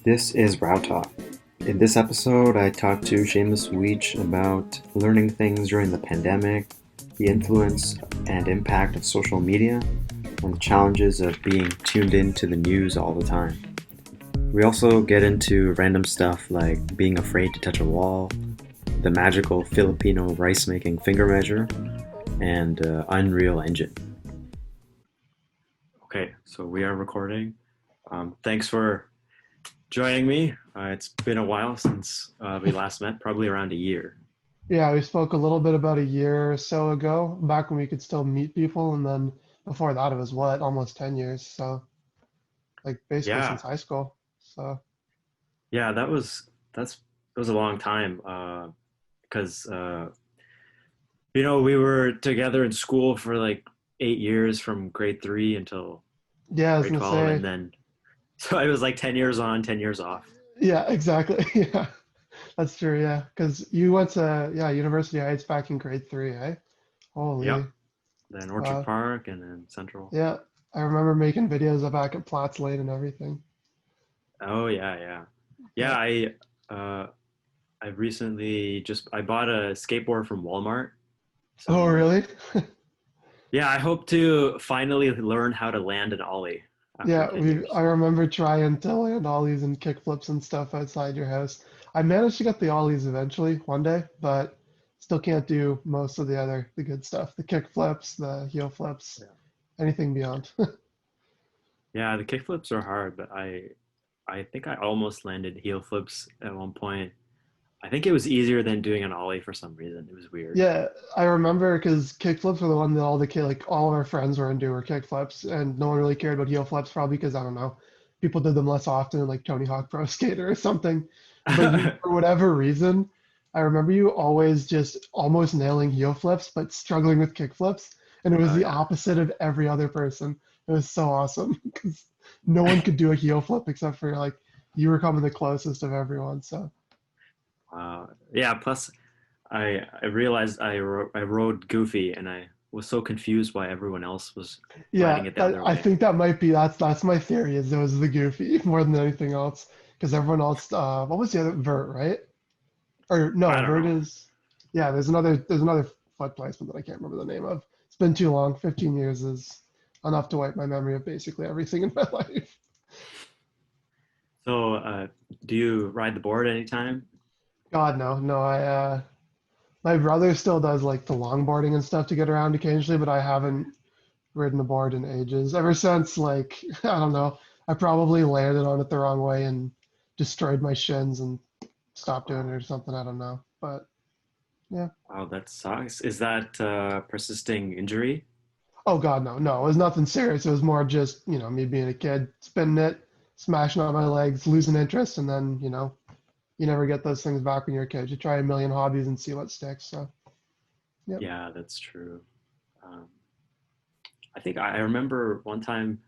This is Row Talk. In this episode, I talked to Shamus Weiche about learning things during the pandemic, the influence and impact of social media, and the challenges of being tuned in to the news all the time. We also get into random stuff like being afraid to touch a wall, the magical Filipino rice-making finger measure, and Unreal Engine. Okay, so we are recording. Thanks for joining me. It's been a while since we last met, probably around a year. Yeah, we spoke a little bit about a year or so ago, back when we could still meet people, and then before that it was what, almost 10 years, so like basically Yeah, since high school. So yeah, that was a long time because we were together in school for like 8 years from grade 3 until yeah, I was grade gonna 12, and say, then so it was like 10 years on, 10 years off. yeah, exactly. Yeah, that's true, yeah, because you went to, yeah, University Heights back in grade 3, eh? Yep. Holy, Then Orchard wow. Park and then Central. Yeah, I remember making videos of back at Platts Lane and everything. Oh yeah, yeah. Yeah, Yeah. uh I recently just I bought a skateboard from Walmart. Oh, So really? yeah, I hope to finally learn how to land an ollie after Yeah, 10 I years. remember trying to land ollies and kick flips and stuff outside your house. I managed to get the ollies eventually one day, but still can't do most of the good stuff. The kick flips, the heel flips, Yeah. anything beyond. Yeah, the kickflips are hard, but I think I almost landed heel flips at one point. I think it was easier than doing an ollie for some reason. It was weird. Yeah, I remember because kick flips were the one that all the kid, like all of our friends were into were kick flips, and no one really cared about heel flips, probably because I don't know, people did them less often, like Tony Hawk Pro Skater or something. But you, for whatever reason, I remember you always just almost nailing heel flips, but struggling with kick flips, and it was Oh the yeah. opposite of every other person. It was so awesome because no one could do a heel flip except for like you were coming the closest of everyone. So Yeah, plus I realized I rode Goofy and I was so confused why everyone else was yeah, riding it the that, other I way. think that might be that's my theory is it was the goofy more than anything else because everyone else what was the other vert, right? Or I no, don't vert know. is yeah, there's another foot placement that I can't remember the name of. It's been too long. 15 years is enough to wipe my memory of basically everything in my life. So, do you ride the board anytime? God no, no, I my brother still does like the longboarding and stuff to get around occasionally, but I haven't ridden a board in ages. Ever since like I don't know, I probably landed on it the wrong way and destroyed my shins and stopped doing it Wow, or something. I don't know, but yeah. wow, that sucks. Is that persisting injury? Oh God, no, no, it was nothing serious. It was more just me being a kid, spinning it, smashing on my legs, losing interest, and then you never get those things back when you're a kid. You try a million hobbies and see what sticks. So yep. Yeah, that's true. Um, I think I remember one time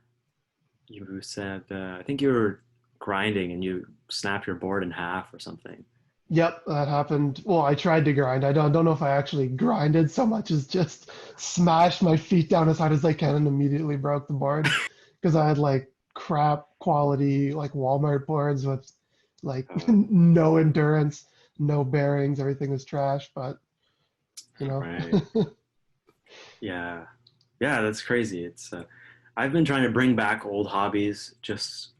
you said I think you were grinding and you snapped your board in half or something. Yep, that happened. Well, I tried to grind. I don't know if I actually grinded so much as just smashed my feet down as hard as I can and immediately broke the board because I had like crap quality like Walmart boards with like Oh, no endurance, no bearings, everything was trash, but you know. right. Yeah, yeah, that's crazy. It's I've been trying to bring back old hobbies just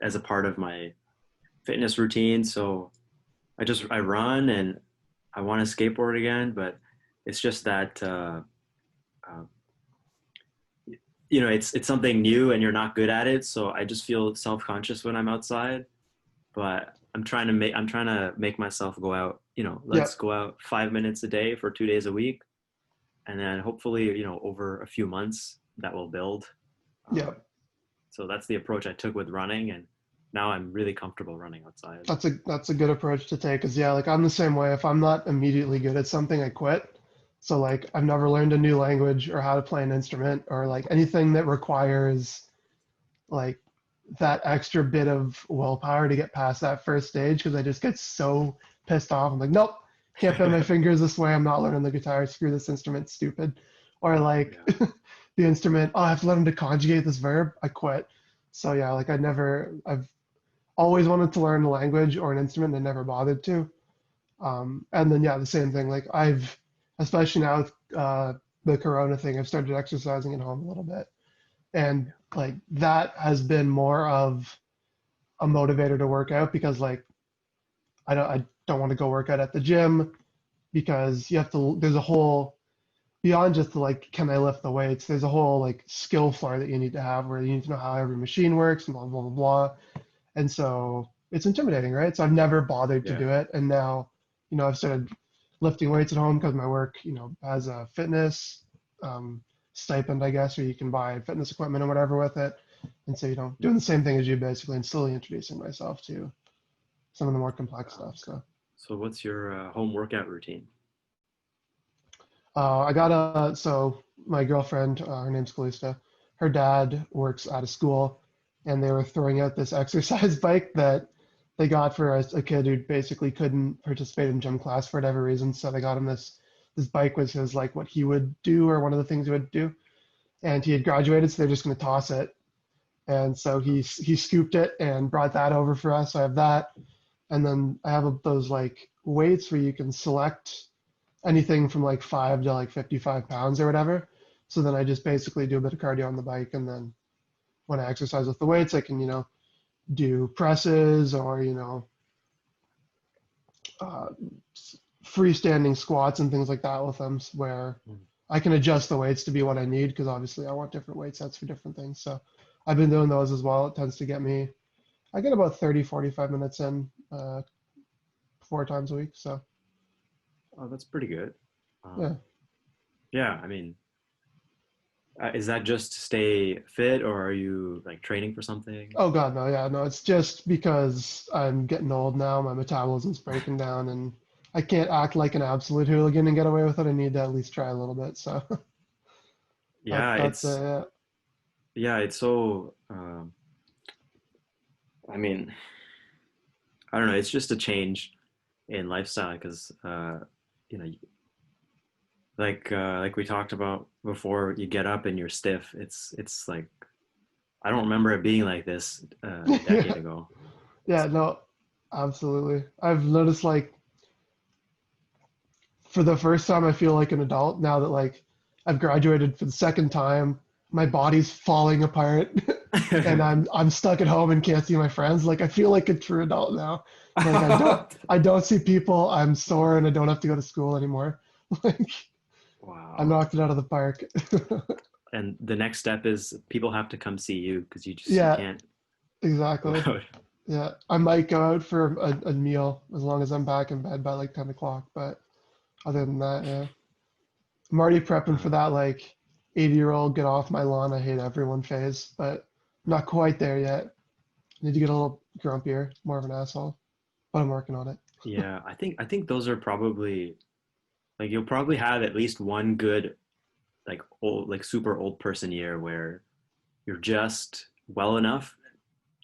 as a part of my fitness routine. So I run and I want to skateboard again, but it's just that uh, it's something new and you're not good at it. So I just feel self conscious when I'm outside. But I'm trying to make myself go out. Let's Yep, go out 5 minutes a day for 2 days a week, and then hopefully over a few months that will build. Um, yep. so that's the approach I took with running, and now I'm really comfortable running outside. That's a good approach to take because yeah, like I'm the same way. If I'm not immediately good at something, I quit. So like I've never learned a new language or how to play an instrument or like anything that requires like that extra bit of willpower to get past that first stage because I just get so pissed off. I'm like, nope, can't bend my fingers this way. I'm not learning the guitar. Screw this instrument, stupid. Or like Yeah. the instrument, oh, I have to learn to conjugate this verb. I quit. So yeah, like I've always wanted to learn a language or an instrument and never bothered to. And then, yeah, the same thing. Like I've, especially now with the Corona thing, I've started exercising at home a little bit. And like that has been more of a motivator to work out because like I don't want to go work out at the gym because you have to, there's a whole, beyond just the like, can I lift the weights? There's a whole like skill floor that you need to have where you need to know how every machine works and blah, blah, blah, blah. And so it's intimidating, right? So I've never bothered to Yeah. do it. And now, I've started lifting weights at home because my work, has a fitness stipend, I guess, where you can buy fitness equipment or whatever with it. And so, doing the same thing as you basically and slowly introducing myself to some of the more complex stuff. So So what's your home workout routine? so my girlfriend, her name's Calista, her dad works at a school and they were throwing out this exercise bike that they got for a kid who basically couldn't participate in gym class for whatever reason. So they got him this bike was his like what he would do or one of the things he would do. And he had graduated, so they're just going to toss it. And so he scooped it and brought that over for us. So I have that, and then I have those like weights where you can select anything from like 5 to like 55 pounds or whatever. So then I just basically do a bit of cardio on the bike, and then when I exercise with the weights, I can do presses or uh, freestanding squats and things like that with them, where I can adjust the weights to be what I need because obviously I want different weight sets for different things. So I've been doing those as well. It tends to get me, I get about 30, 45 minutes in 4 times a week. So Oh, that's pretty good. yeah. Yeah, I mean, is that just to stay fit, or are you like training for something? Oh God, no, yeah, no. It's just because I'm getting old now. My metabolism's breaking down, and I can't act like an absolute hooligan and get away with it. I need to at least try a little bit. So Yeah, that's it's yeah. yeah, it's so. I mean, I don't know. It's just a change in lifestyle because you know, like we talked about before, you get up and you're stiff. It's like I don't remember it being like this a decade Yeah, ago. yeah, no, absolutely. I've noticed like for the first time I feel like an adult now that like I've graduated for the second time. My body's falling apart and I'm stuck at home and can't see my friends. Like I feel like a true adult now. Like I don't see people. I'm sore and I don't have to go to school anymore. Like I Wow. knocked it out of the park. And the next step is people have to come see you because you Yeah, can't go exactly. out. Yeah, I might go out for a meal as long as I'm back in bed by like 10 o'clock. But other than that, yeah, I'm already prepping for Uh, that like 80-year-old get off my lawn, I hate everyone phase, but not quite there yet. Need to get a little grumpier, more of an asshole, but I'm working on it. yeah, I think those are probably like you'll probably have at least one good like old like super old person year where you're just well enough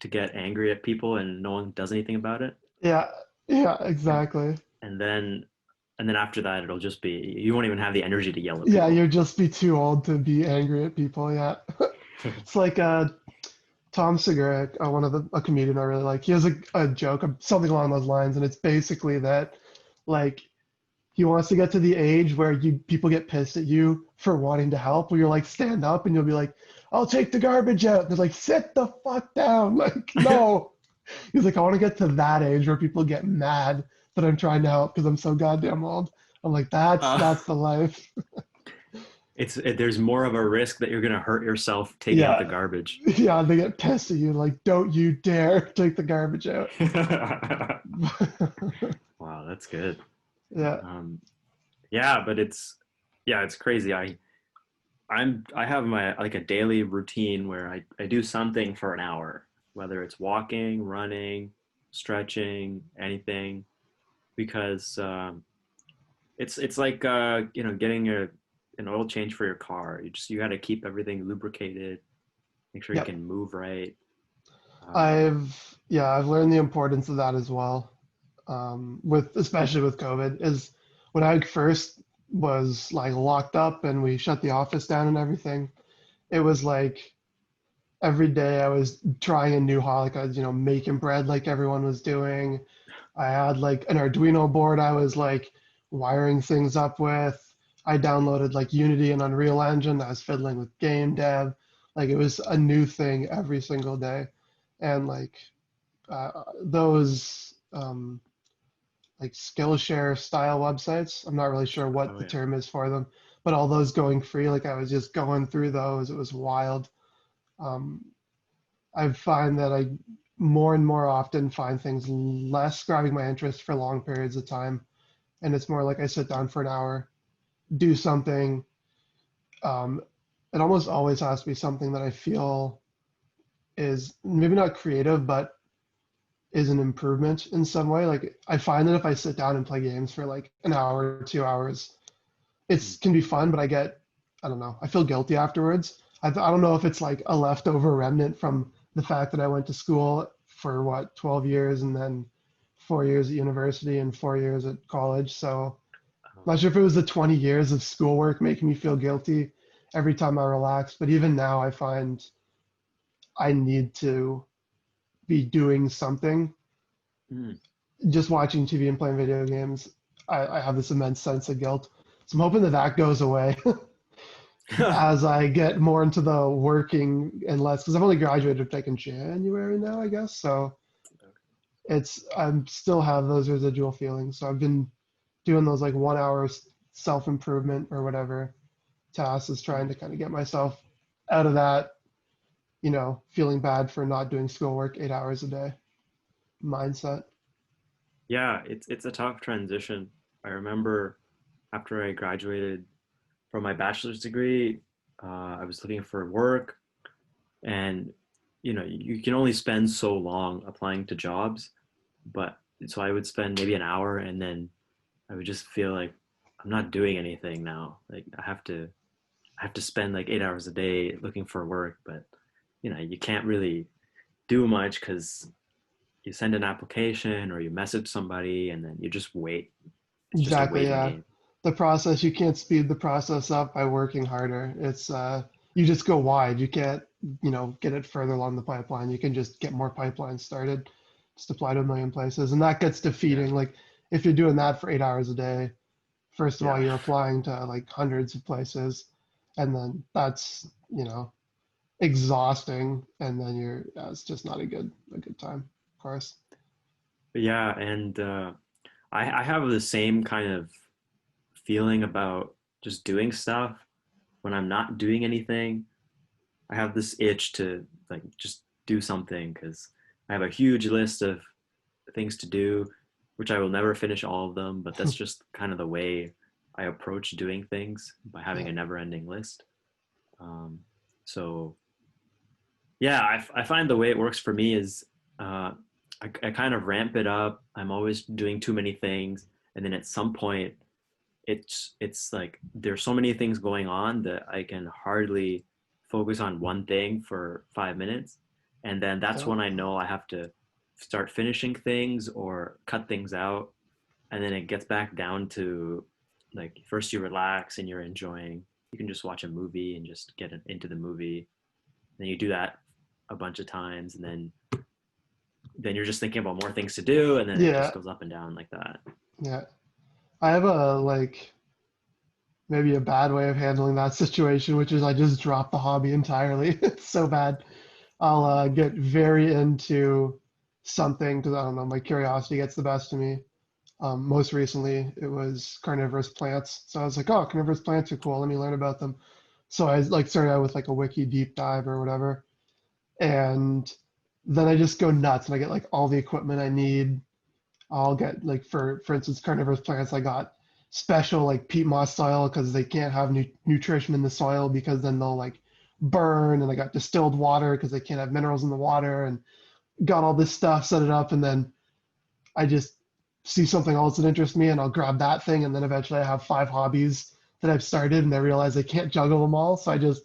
to get angry at people and no one does anything about it. Yeah, yeah, And exactly. and then and then after that it'll just be you won't even have the energy to yell at Yeah, people. you'll just be too old to be angry at people. Yeah. It's like Tom Segura, one of a comedian I really like. He has a joke, something along those lines, and it's basically that, like, he wants to get to the age where people get pissed at you for wanting to help, where you're like, stand up, and you'll be like, "I'll take the garbage out." And they're like, "Sit the fuck down!" Like, no. He's like, I want to get to that age where people get mad that I'm trying to help because I'm so goddamn old. I'm like, that's uh, that's the life. there's more of a risk that you're gonna hurt yourself taking out Yeah, the garbage. yeah, they get pissed at you, like, don't you dare take the garbage out. Wow, that's good. Yeah, Um, yeah, but it's crazy. I have my like a daily routine where I do something for an hour, whether it's walking, running, stretching, anything, because it's like getting an oil change for your car. You got to keep everything lubricated, make sure you yep. can move right. Um, I've learned the importance of that as well. With especially with COVID, is when I first was like locked up and we shut the office down and everything. It was like every day I was trying a new hobby. Like I was, making bread like everyone was doing. I had like an Arduino board I was like wiring things up with. I downloaded like Unity and Unreal Engine. I was fiddling with game dev. Like it was a new thing every single day. And like those like Skillshare style websites, I'm not really sure what Oh the yeah. term is for them, but all those going free, like I was just going through those. It was wild. Um, I find that I more and more often find things less grabbing my interest for long periods of time. And it's more like I sit down for an hour, do something. Um, it almost always has to be something that I feel is maybe not creative, but is an improvement in some way. Like I find that if I sit down and play games for like an hour or 2 hours, Mm. it's can be fun, but I don't know, I feel guilty afterwards. I don't know if it's like a leftover remnant from the fact that I went to school for what, 12 years and then 4 years at university and 4 years at college. So I'm Um, not sure if it was the 20 years of schoolwork making me feel guilty every time I relax, but even now I find I need to be doing something. mm. Just watching TV and playing video games, I have this immense sense of guilt. So I'm hoping that that goes away as I get more into the working and less, because I've only graduated like in January now, I guess. So I'm still have those residual feelings. So I've been doing those like 1 hour self improvement or whatever tasks, is trying Mm. to kind of get myself out of that, feeling bad for not doing schoolwork 8 hours a day mindset. Yeah, it's a tough transition. I remember after I graduated from my bachelor's degree, I was looking for work, and you can only spend so long applying to jobs, but so I would spend maybe an hour, and then I would just feel like I'm not doing anything now. Like I have to spend like 8 hours a day looking for work, but you can't really do much because you send an application or you message somebody and then you just wait. It's just a Exactly, waiting yeah. game. The process, you can't speed the process up by working harder. It's you just go wide. You can't, get it further along the pipeline. You can just get more pipelines started, just apply to a million places. And that gets Yeah. defeating. Like if you're doing that for 8 hours a day, first of all, Yeah. you're applying to like hundreds of places. And then that's, exhausting. And then it's just not a good time, of course. Yeah, and I have the same kind of feeling about just doing stuff when I'm not doing anything. I have this itch to like just do something because I have a huge list of things to do, which I will never finish all of them, but that's just kind of the way I approach doing things by having Yeah. a never-ending list. Um, so yeah, I find the way it works for me is uh, I kind of ramp it up. I'm always doing too many things, and then at some point, it's like there's so many things going on that I can hardly focus on one thing for 5 minutes, and then that's Yeah. when I know I have to start finishing things or cut things out, and then it gets back down to like first you relax and you're enjoying. You can just watch a movie and just get into the movie. Then you do that a bunch of times, and then you're just thinking about more things to do, and then it just Yeah. goes up and down like that. Yeah. I have a like maybe a bad way of handling that situation, which is I just drop the hobby entirely. It's so bad. I'll get very into something because I don't know, my curiosity gets the best of me. Most recently, it was carnivorous plants. So I was like, oh, carnivorous plants are cool. Let me learn about them. So I like started out with like a wiki deep dive or whatever, and then I just go nuts and I get like all the equipment I need. I'll get like for instance carnivorous plants. I got special like peat moss soil because they can't have nutrition in the soil because then they'll like burn. And I got distilled water because they can't have minerals in the water. And got all this stuff, set it up, and then I just see something else that interests me and I'll grab that thing. And then eventually I have 5 hobbies that I've started and I realize I can't juggle them all. So I just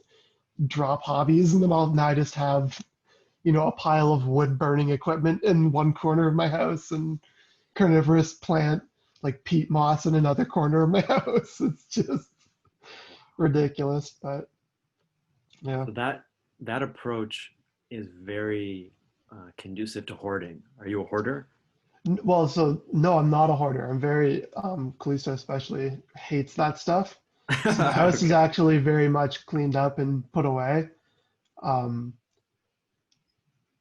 drop hobbies and then now I just have, a pile of wood burning equipment in one corner of my house and carnivorous plant like peat moss in another corner of my house. It's just ridiculous, but yeah. So that approach. is very conducive to hoarding. Are you a hoarder? Well, so no, I'm not a hoarder. I'm very, Kalista especially hates that stuff. So the house is Okay. actually very much cleaned up and put away. Um,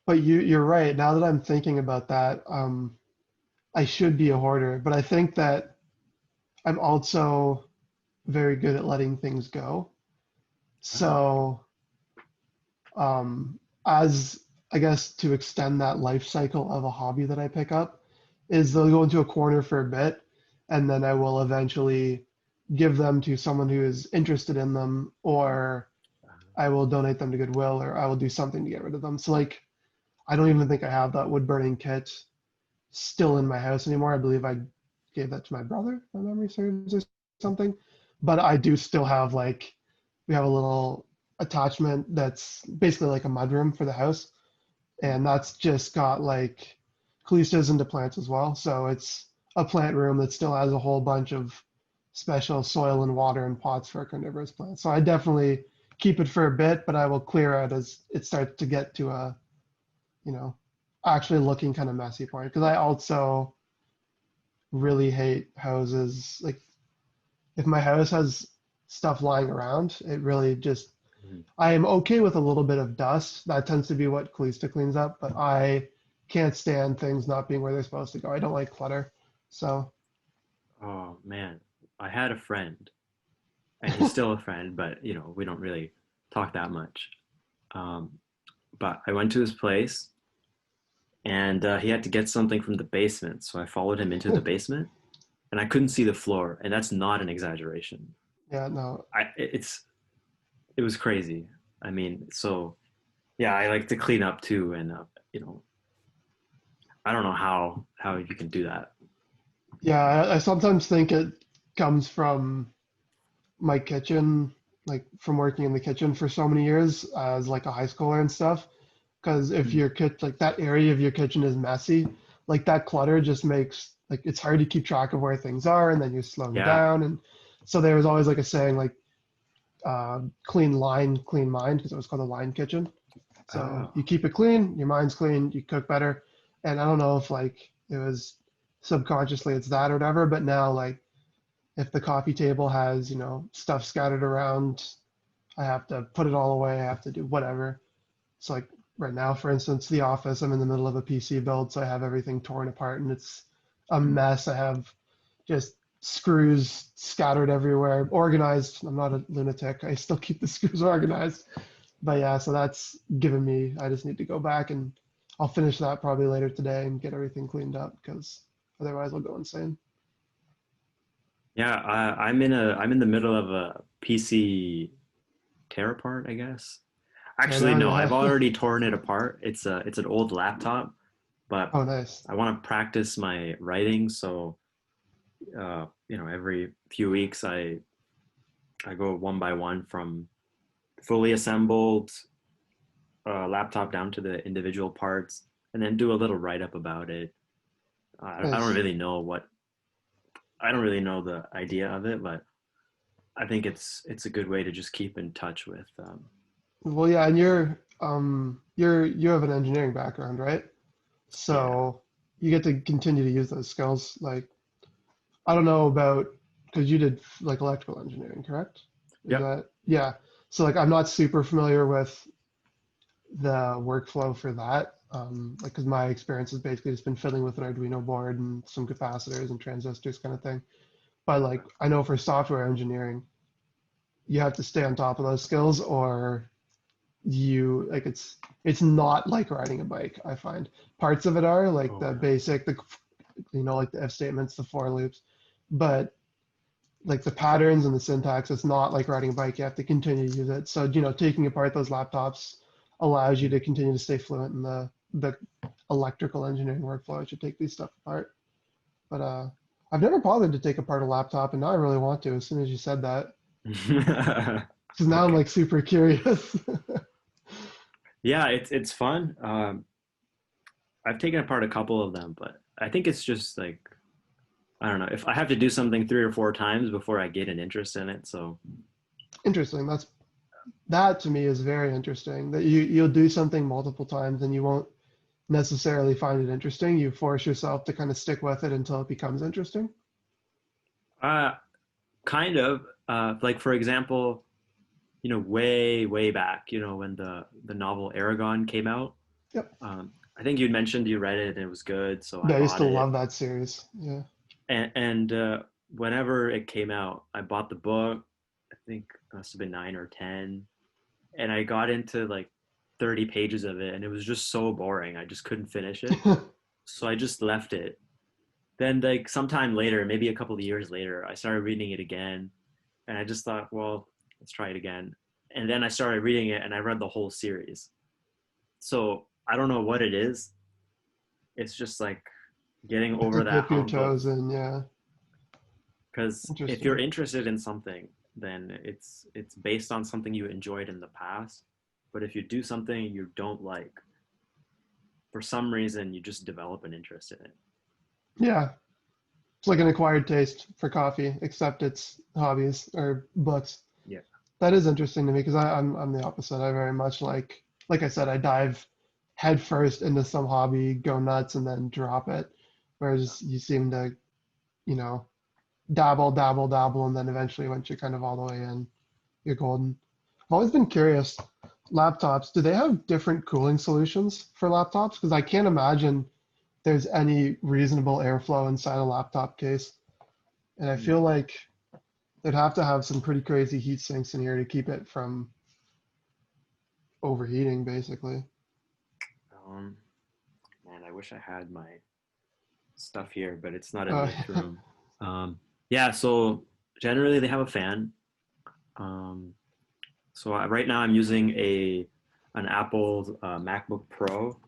but you're right. Now that I'm thinking about that, I should be a hoarder, but I think that I'm also very good at letting things go. Oh, So, as I guess to extend that life cycle of a hobby that I pick up, is they'll go into a corner for a bit, and then I will eventually give them to someone who is interested in them, or I will donate them to Goodwill, or I will do something to get rid of them. So, like, I don't even think I have that wood burning kit still in my house anymore. I believe I gave that to my brother, if my memory serves, or something. But I do still have like we have a little attachment that's basically like a mudroom for the house, and that's just got like cleistas into plants as well. So it's a plant room that still has a whole bunch of special soil and water and pots for carnivorous plants. So I definitely keep it for a bit, but I will clear out as it starts to get to a, you know, actually looking kind of messy point. Because I also really hate houses. Like if my house has stuff lying around, it really just mhm. I am okay with a little bit of dust. That tends to be what Calista cleans up, but I can't stand things not being where they're supposed to go. I don't like clutter. So Oh man, I had a friend, and he's still a friend, but we don't really talk that much. Um, but I went to his place, and he had to get something from the basement, so I followed him into the basement, and I couldn't see the floor, and that's not an exaggeration. yeah, no. It was crazy. I mean, so yeah, I like to clean up too, and I don't know how you can do that. Yeah, I sometimes think it comes from my kitchen, like from working in the kitchen for so many years as like a high schooler and stuff. Because if Mm. your kit like that area of your kitchen is messy, like that clutter just makes like it's hard to keep track of where things are, and then you're slowing Yeah. down. And so there was always like a saying like clean line, clean mind, because it was called a line kitchen. So you Oh. keep it clean, your mind's clean, you cook better. And I don't know if like it was subconsciously it's that or whatever, but now like if the coffee table has, stuff scattered around, I have to put it all away, I have to do whatever. So like right now, for instance, the office, I'm in the middle of a PC build, so I have everything torn apart and it's a mess. I have just screws scattered everywhere, organized. I'm not a lunatic. I still keep the screws organized. But yeah, so that's given me, I just need to go back and I'll finish that probably later today and get everything cleaned up because otherwise I'll go insane. Yeah, I'm in the middle of a PC tear apart, I guess. Tear Actually, down, no, I've yeah. already torn it apart. It's an old laptop, but Oh, nice. I want to practice my writing, so every few weeks I go one by one from fully assembled laptop down to the individual parts, and then do a little write up about it. I don't Nice. really know I don't really know the idea of it, but I think it's a good way to just keep in touch with. Well, yeah, and you have an engineering background, right? Yeah. So you get to continue to use those skills. Like, I don't know about because you did like electrical engineering, correct? Is Yep. that, yeah. So like I'm not super familiar with the workflow for that. Like, because my experience has basically just been fiddling with an Arduino board and some capacitors and transistors kind of thing. But like I know for software engineering, you have to stay on top of those skills or you like it's not like riding a bike. I find parts of it are like Oh, the really? basic, the like the if statements, the for loops, but like the patterns and the syntax, it's not like riding a bike. You have to continue to use it. So taking apart those laptops allows you to continue to stay fluent in the electrical engineering workflow as you take these stuff apart. But I've never bothered to take apart a laptop, and now I really want to. As soon as you said that, because now I'm Okay. like super curious. Yeah, it's fun. I've taken apart a couple of them, but I think it's just like I don't know if I have to do something three or four times before I get an interest in it. So Interesting. That's that to me is very interesting. That you'll do something multiple times and you won't necessarily find it interesting. You force yourself to kind of stick with it until it becomes interesting. Uh, kind of. Like for example, way back, when the novel Aragon came out. Yep. I think you'd mentioned you read it and it was good, so I Yeah, I used bought to it. love that series. Yeah. And whenever it came out, I bought the book. I think it must have been 9 or 10, and I got into like 30 pages of it, and it was just so boring. I just couldn't finish it, so I just left it. Then, like sometime later, maybe a couple of years later, I started reading it again, and I just thought, well, let's try it again. And then I started reading it, and I read the whole series. So I don't know what it is. It's just like getting To over that dip your hump of, toes in, yeah. because if you're Interesting. interested in something, then it's based on something you enjoyed in the past. But if you do something you don't like, for some reason you just develop an interest in it. Yeah. It's like an acquired taste for coffee, except it's hobbies or books. Yeah. That is interesting to me because I'm the opposite. I very much like I said, I dive head first into some hobby, go nuts, and then drop it. Whereas you seem to, you know, dabble, dabble, dabble, and then eventually once you're kind of all the way in, you're golden. I've always been curious. Laptops, do they have different cooling solutions for laptops? Because I can't imagine there's any reasonable airflow inside a laptop case. And I feel Mm. like they'd have to have some pretty crazy heat sinks in here to keep it from overheating, basically. Um, Man, I wish I had my stuff here, but it's not in Uh, this room. Yeah, so generally they have a fan. Um, right now I'm using a an Apple MacBook Pro.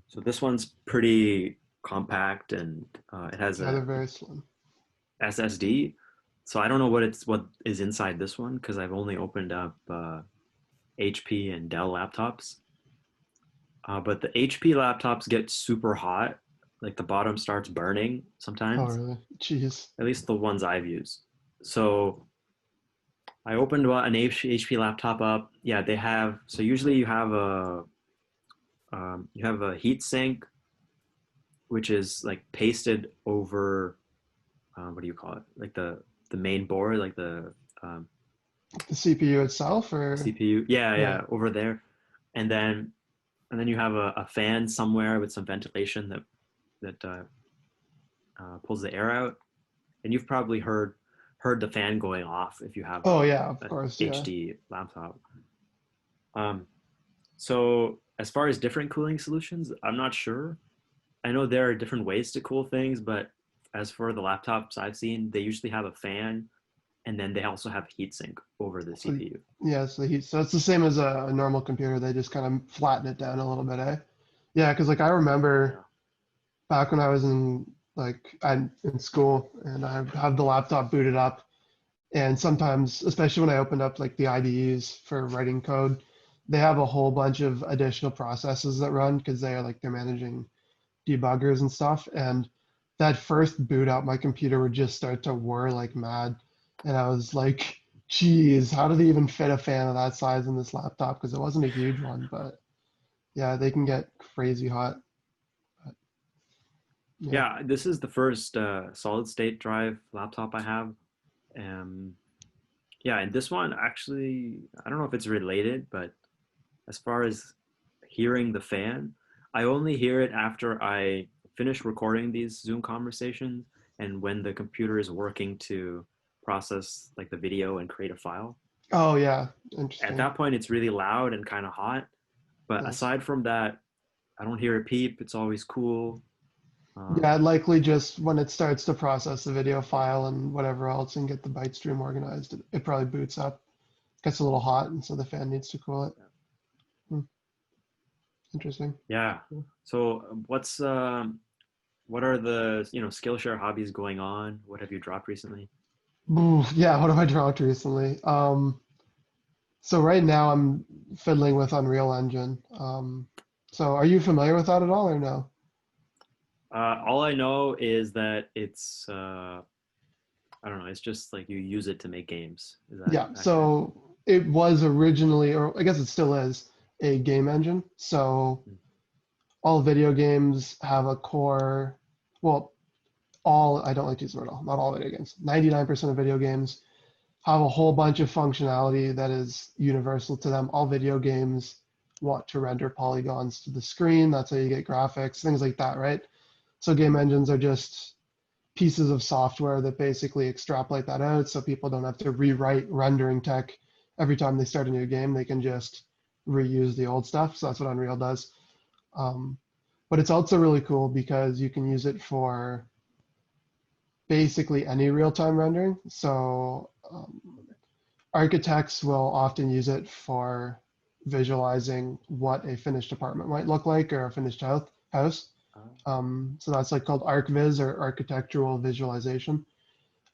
So this one's pretty compact, and it has yeah, they're a very slim. SSD. So I don't know what is inside this one because I've only opened up HP and Dell laptops. But the HP laptops get super hot, like the bottom starts burning Oh, sometimes. really? Jeez. At least the ones I've used. So I opened an HP laptop up. Yeah, they have. So usually you have a heat sink, which is like pasted over what do you call it? Like the main board, like the um, The CPU itself, or CPU. Yeah, yeah. yeah, over there, and then you have a fan somewhere with some ventilation that pulls the air out. And you've probably heard the fan going off if you have Oh, yeah, of a course, yeah. HD laptop. Um, so as far as different cooling solutions, I'm not sure. I know there are different ways to cool things, but as for the laptops I've seen, they usually have a fan, and then they also have a heatsink over the So CPU. yeah, so the heat. So it's the same as a normal computer. They just kind of flatten it down a little bit, eh? Yeah, because like I remember Yeah. back when I was in school and I have the laptop booted up, and sometimes, especially when I opened up like the IDEs for writing code, they have a whole bunch of additional processes that run because they're managing debuggers and stuff. And that first boot up, my computer would just start to whir like mad, and I was like, geez, how do they even fit a fan of that size in this laptop? Because it wasn't a huge one, but yeah, they can get crazy hot. But, yeah. Yeah, this is the first solid state drive laptop I have. Um, yeah, and this one actually, I don't know if it's related, but as far as hearing the fan, I only hear it after I finish recording these Zoom conversations and when the computer is working to process like the video and create a file. Oh yeah, At interesting. that point, it's really loud and kind of hot. But Nice. aside from that, I don't hear a peep. It's always cool. Yeah, Um, likely just when it starts to process the video file and whatever else and get the byte stream organized, it probably boots up, gets a little hot, and so the fan needs to cool it. Hmm, interesting. yeah. Cool. So what are the Skillshare hobbies going on? What have you dropped recently? Ooh, yeah, what have I dropped recently? So right now I'm fiddling with Unreal Engine. So are you familiar with that at all or no? All I know is that I don't know. It's just like you use it to make games. Is that Yeah, accurate? it was originally, or I guess it still is, a game engine. So all video games have a core, well, I don't like to use the word all, not all video games. 99% of video games have a whole bunch of functionality that is universal to them. All video games want to render polygons to the screen. That's how you get graphics, things like that, right? So game engines are just pieces of software that basically extrapolate that out so people don't have to rewrite rendering tech every time they start a new game. They can just reuse the old stuff. So that's what Unreal does. But it's also really cool because you can use it for basically any real-time rendering. So architects will often use it for visualizing what a finished apartment might look like or a finished house. So that's like called ArcViz or architectural visualization.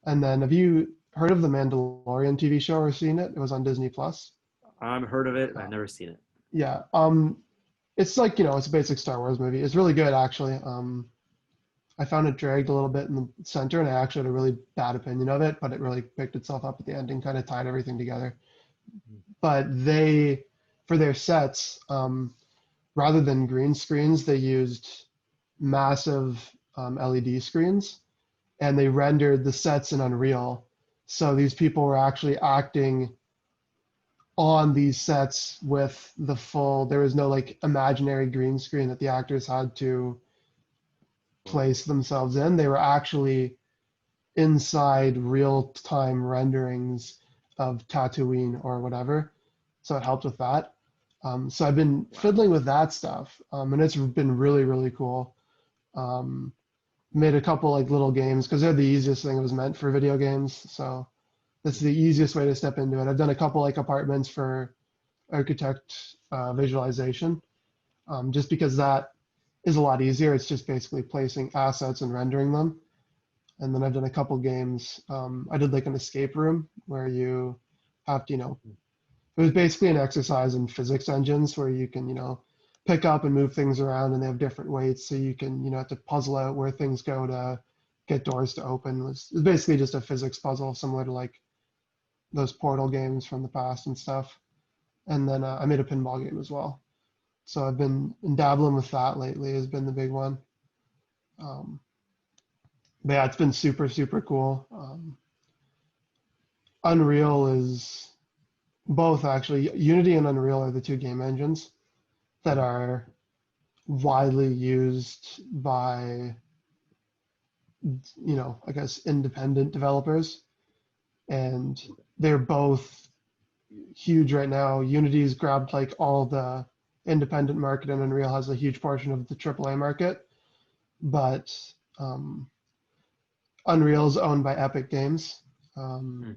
And then have you heard of the Mandalorian TV show or seen it? It was on Disney Plus. I've heard of it. I've never seen it. Yeah. It's like, it's a basic Star Wars movie. It's really good, actually. I found it dragged a little bit in the center, and I actually had a really bad opinion of it, but it really picked itself up at the ending, kind of tied everything together. But for their sets, rather than green screens, they used massive LED screens, and they rendered the sets in Unreal. So these people were actually acting on these sets with there was no like imaginary green screen that the actors had to place themselves in. They were actually inside real-time renderings of Tatooine or whatever. So it helped with that. So I've been fiddling with that stuff, and it's been really, really cool. Made a couple like little games because they're the easiest thing. It was meant for video games, so that's the easiest way to step into it. I've done a couple like apartments for architect visualization, just because that is a lot easier. It's just basically placing assets and rendering them. And then I've done a couple games. I did like an escape room where you have to, it was basically an exercise in physics engines where you can, pick up and move things around, and they have different weights. So you can, have to puzzle out where things go to get doors to open. It's basically just a physics puzzle, similar to like those Portal games from the past and stuff. And then I made a pinball game as well. So I've been dabbling with that lately, has been the big one. But yeah, it's been super, super cool. Unreal is both actually. Unity and Unreal are the two game engines that are widely used by, I guess, independent developers. And they're both huge right now. Unity's grabbed like all the independent market, and Unreal has a huge portion of the AAA market. But Unreal is owned by Epic Games, who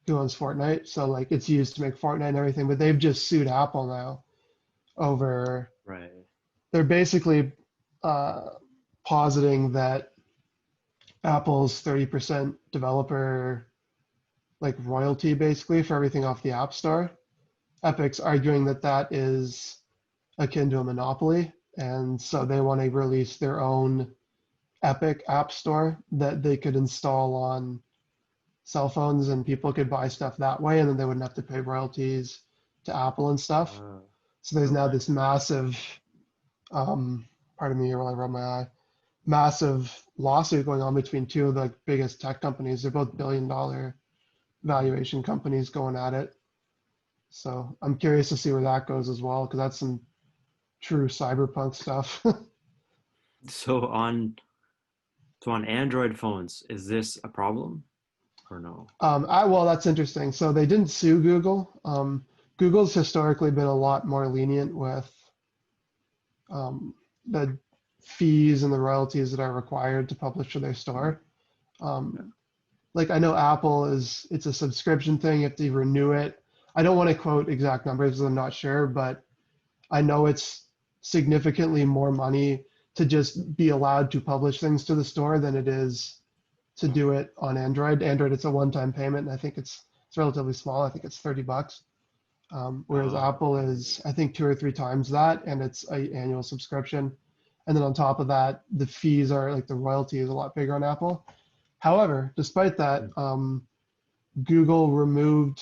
owns Fortnite. So like it's used to make Fortnite and everything, but they've just sued Apple now over. Right. They're basically positing that Apple's 30% developer like royalty basically for everything off the App Store. Epic's arguing that that is akin to a monopoly, and so they want to release their own Epic App Store that they could install on cell phones, and people could buy stuff that way, and then they wouldn't have to pay royalties to Apple and stuff. So there's now this massive, pardon me while I rub my eye, massive lawsuit going on between two of the biggest tech companies. They're both billion-dollar valuation companies going at it. So I'm curious to see where that goes as well, because that's some true cyberpunk stuff. So on Android phones, is this a problem or no? Well, that's interesting. So they didn't sue Google. Google's historically been a lot more lenient with the fees and the royalties that are required to publish to their store. Like I know Apple it's a subscription thing. You have to renew it. I don't want to quote exact numbers because I'm not sure, but I know it's significantly more money to just be allowed to publish things to the store than it is to do it on Android. Android, it's a one-time payment, and I think it's relatively small. I think it's $30. Whereas Apple is, I think, 2 or 3 times that, and it's an annual subscription. And then on top of that, the fees are like the royalty is a lot bigger on Apple. However, despite that, Google removed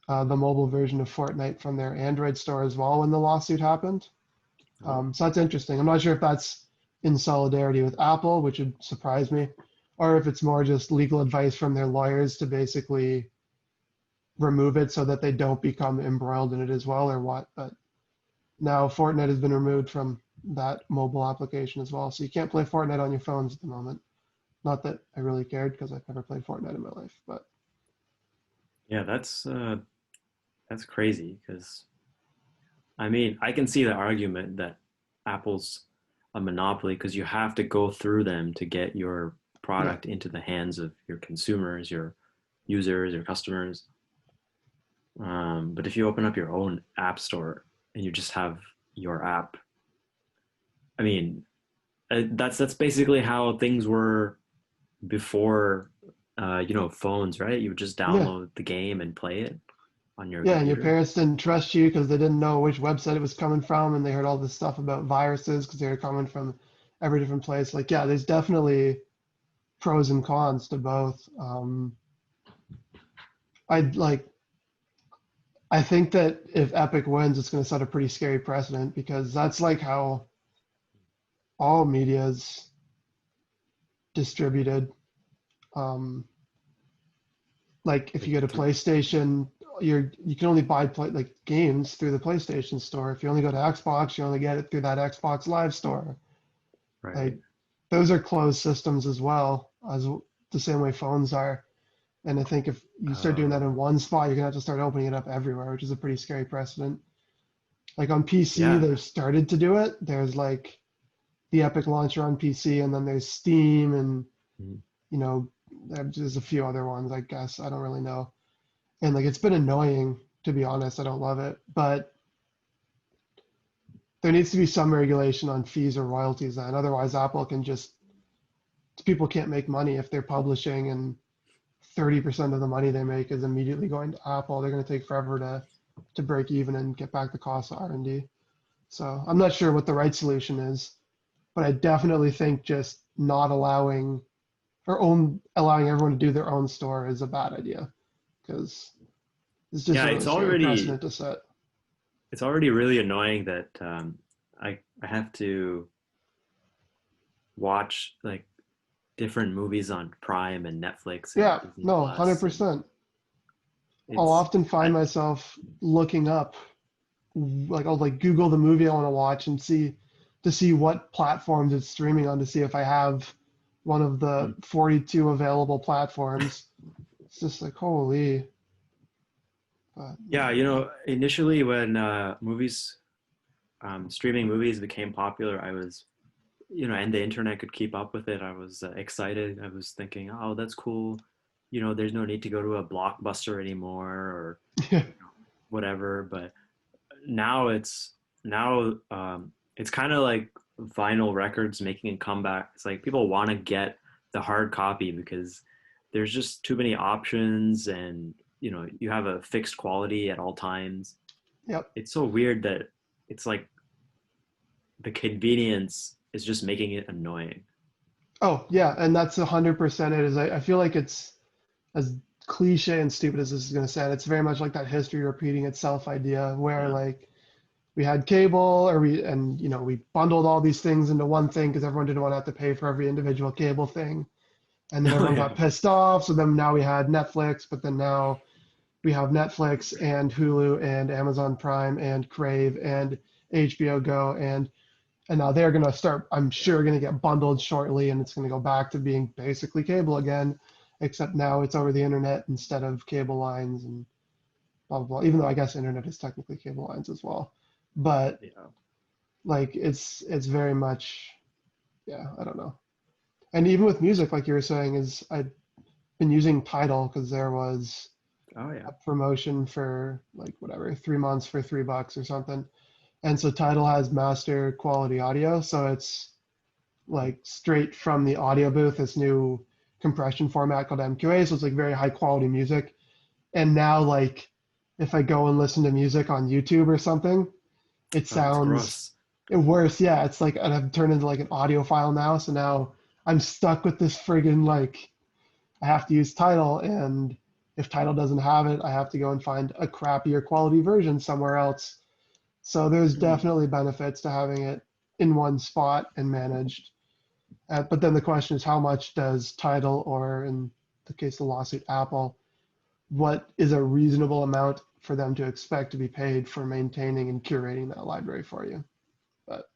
the mobile version of Fortnite from their Android store as well when the lawsuit happened. So that's interesting. I'm not sure if that's in solidarity with Apple, which would surprise me, or if it's more just legal advice from their lawyers to basically remove it so that they don't become embroiled in it as well, or what. But now Fortnite has been removed from that mobile application as well. So you can't play Fortnite on your phones at the moment. Not that I really cared because I've never played Fortnite in my life, but Yeah, that's crazy because I mean, I can see the argument that Apple's a monopoly because you have to go through them to get your yeah, product into the hands of your consumers, your users, your customers. But if you open up your own app store and you just have your app, I mean, that's basically how things were before, phones, right? You would just yeah, download the game and play it on your yeah. And your computer. parents didn't trust you because they didn't know which website it was coming from, and they heard all this stuff about viruses because they were coming from every different place. Like, yeah, there's definitely pros and cons to both. I'd like I think that if Epic wins, it's going to set a pretty scary precedent because that's like how all media is distributed. Um, like if you Like go to through, PlayStation, you can only buy like games through the PlayStation store. If you only go to Xbox, you only get it through that Xbox Live store. right? Like those are closed systems as well as the same way phones are. And I think if you start doing that in Oh, one spot, you're gonna have to start opening it up everywhere, which is a pretty scary precedent. Like on PC, yeah. they've started to do it. There's like the Epic launcher on PC, and then there's Steam, and Mhm. you know, there's a few other ones. I guess I don't really know. And like it's been annoying to be honest. I don't love it, but there needs to be some regulation on fees or royalties. Then otherwise, Apple can just people can't make money if they're publishing and 30% of the money they make is immediately going to Apple. They're going to take forever to break even and get back the cost of R&D. So I'm not sure what the right solution is, but I definitely think just not allowing everyone to do their own store is a bad idea because it's just Yeah, a really scary precedent to set. it's already really annoying that I have to watch like different movies on Prime and Netflix and Yeah, Disney no, Plus, and 100%. I'll it's often find I, myself looking up, like I'll like Google the movie I want to watch and see what platforms it's streaming on to see if I have one of the 42 available platforms. It's just like holy, but yeah, yeah, initially when streaming movies became popular, I was and the internet could keep up with it. I was excited. I was thinking, oh, that's cool. There's no need to go to a blockbuster anymore or yeah. whatever. But now it's kind of like vinyl records making a comeback. It's like people want to get the hard copy because there's just too many options, and you have a fixed quality at all times. Yep. It's so weird that it's like the convenience is just making it annoying. Oh yeah, and that's 100% it. Is I feel like it's as cliche and stupid as this is going to sound. It's very much like that history repeating itself idea where Yeah. like we had cable or we bundled all these things into one thing because everyone didn't want to have to pay for every individual cable thing, and then Oh everyone got yeah. pissed off. So then now we had Netflix, but then now we have Netflix and Hulu and Amazon Prime and Crave and HBO Go and now they're going to start, I'm sure, going to get bundled shortly, and it's going to go back to being basically cable again, except now it's over the internet instead of cable lines and blah, blah, blah. Even though I guess internet is technically cable lines as well. But Yeah. like it's very much, yeah, I don't know. And even with music, like you were saying, is I've been using Tidal because there was Oh yeah. a promotion for like whatever, 3 months for $3 or something. And so Tidal has master quality audio. So it's like straight from the audio booth, this new compression format called MQA. So it's like very high quality music. And now like if I go and listen to music on YouTube or something, it Oh, that's sounds gross. worse. Yeah, it's like I've turned into like an audio file now. So now I'm stuck with this friggin' like I have to use Tidal and If Tidal doesn't have it, I have to go and find a crappier quality version somewhere else. So there's definitely benefits to having it in one spot and managed. But then the question is, how much does Tidal, or in the case of the lawsuit, Apple, what is a reasonable amount for them to expect to be paid for maintaining and curating that library for you? But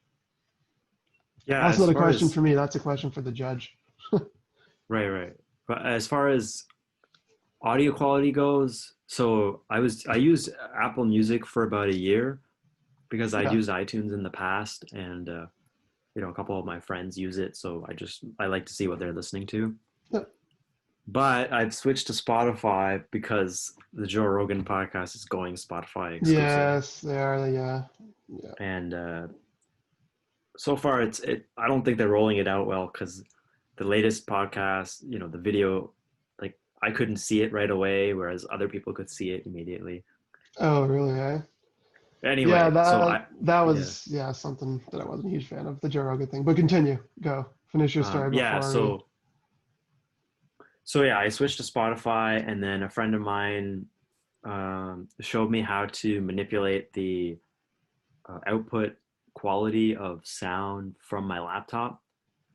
Yeah, that's as not a far question as for me. That's a question for the judge. right. But as far as audio quality goes, so I used Apple Music for about a year because I'd Yeah. used iTunes in the past, and a couple of my friends use it, so I like to see what they're listening to. Yeah. But I've switched to Spotify because the Joe Rogan podcast is going Spotify exclusive. Yes, they are. Yeah. And so far I don't think they're rolling it out well, because the latest podcast, the video, like, I couldn't see it right away, whereas other people could see it immediately. Oh, really? Eh? Yeah, Anyway, that was something that I wasn't a huge fan of, the Joe Rogan thing. But continue. Go. Finish your story yeah, before we... so yeah, I switched to Spotify, and then a friend of mine showed me how to manipulate the output quality of sound from my laptop.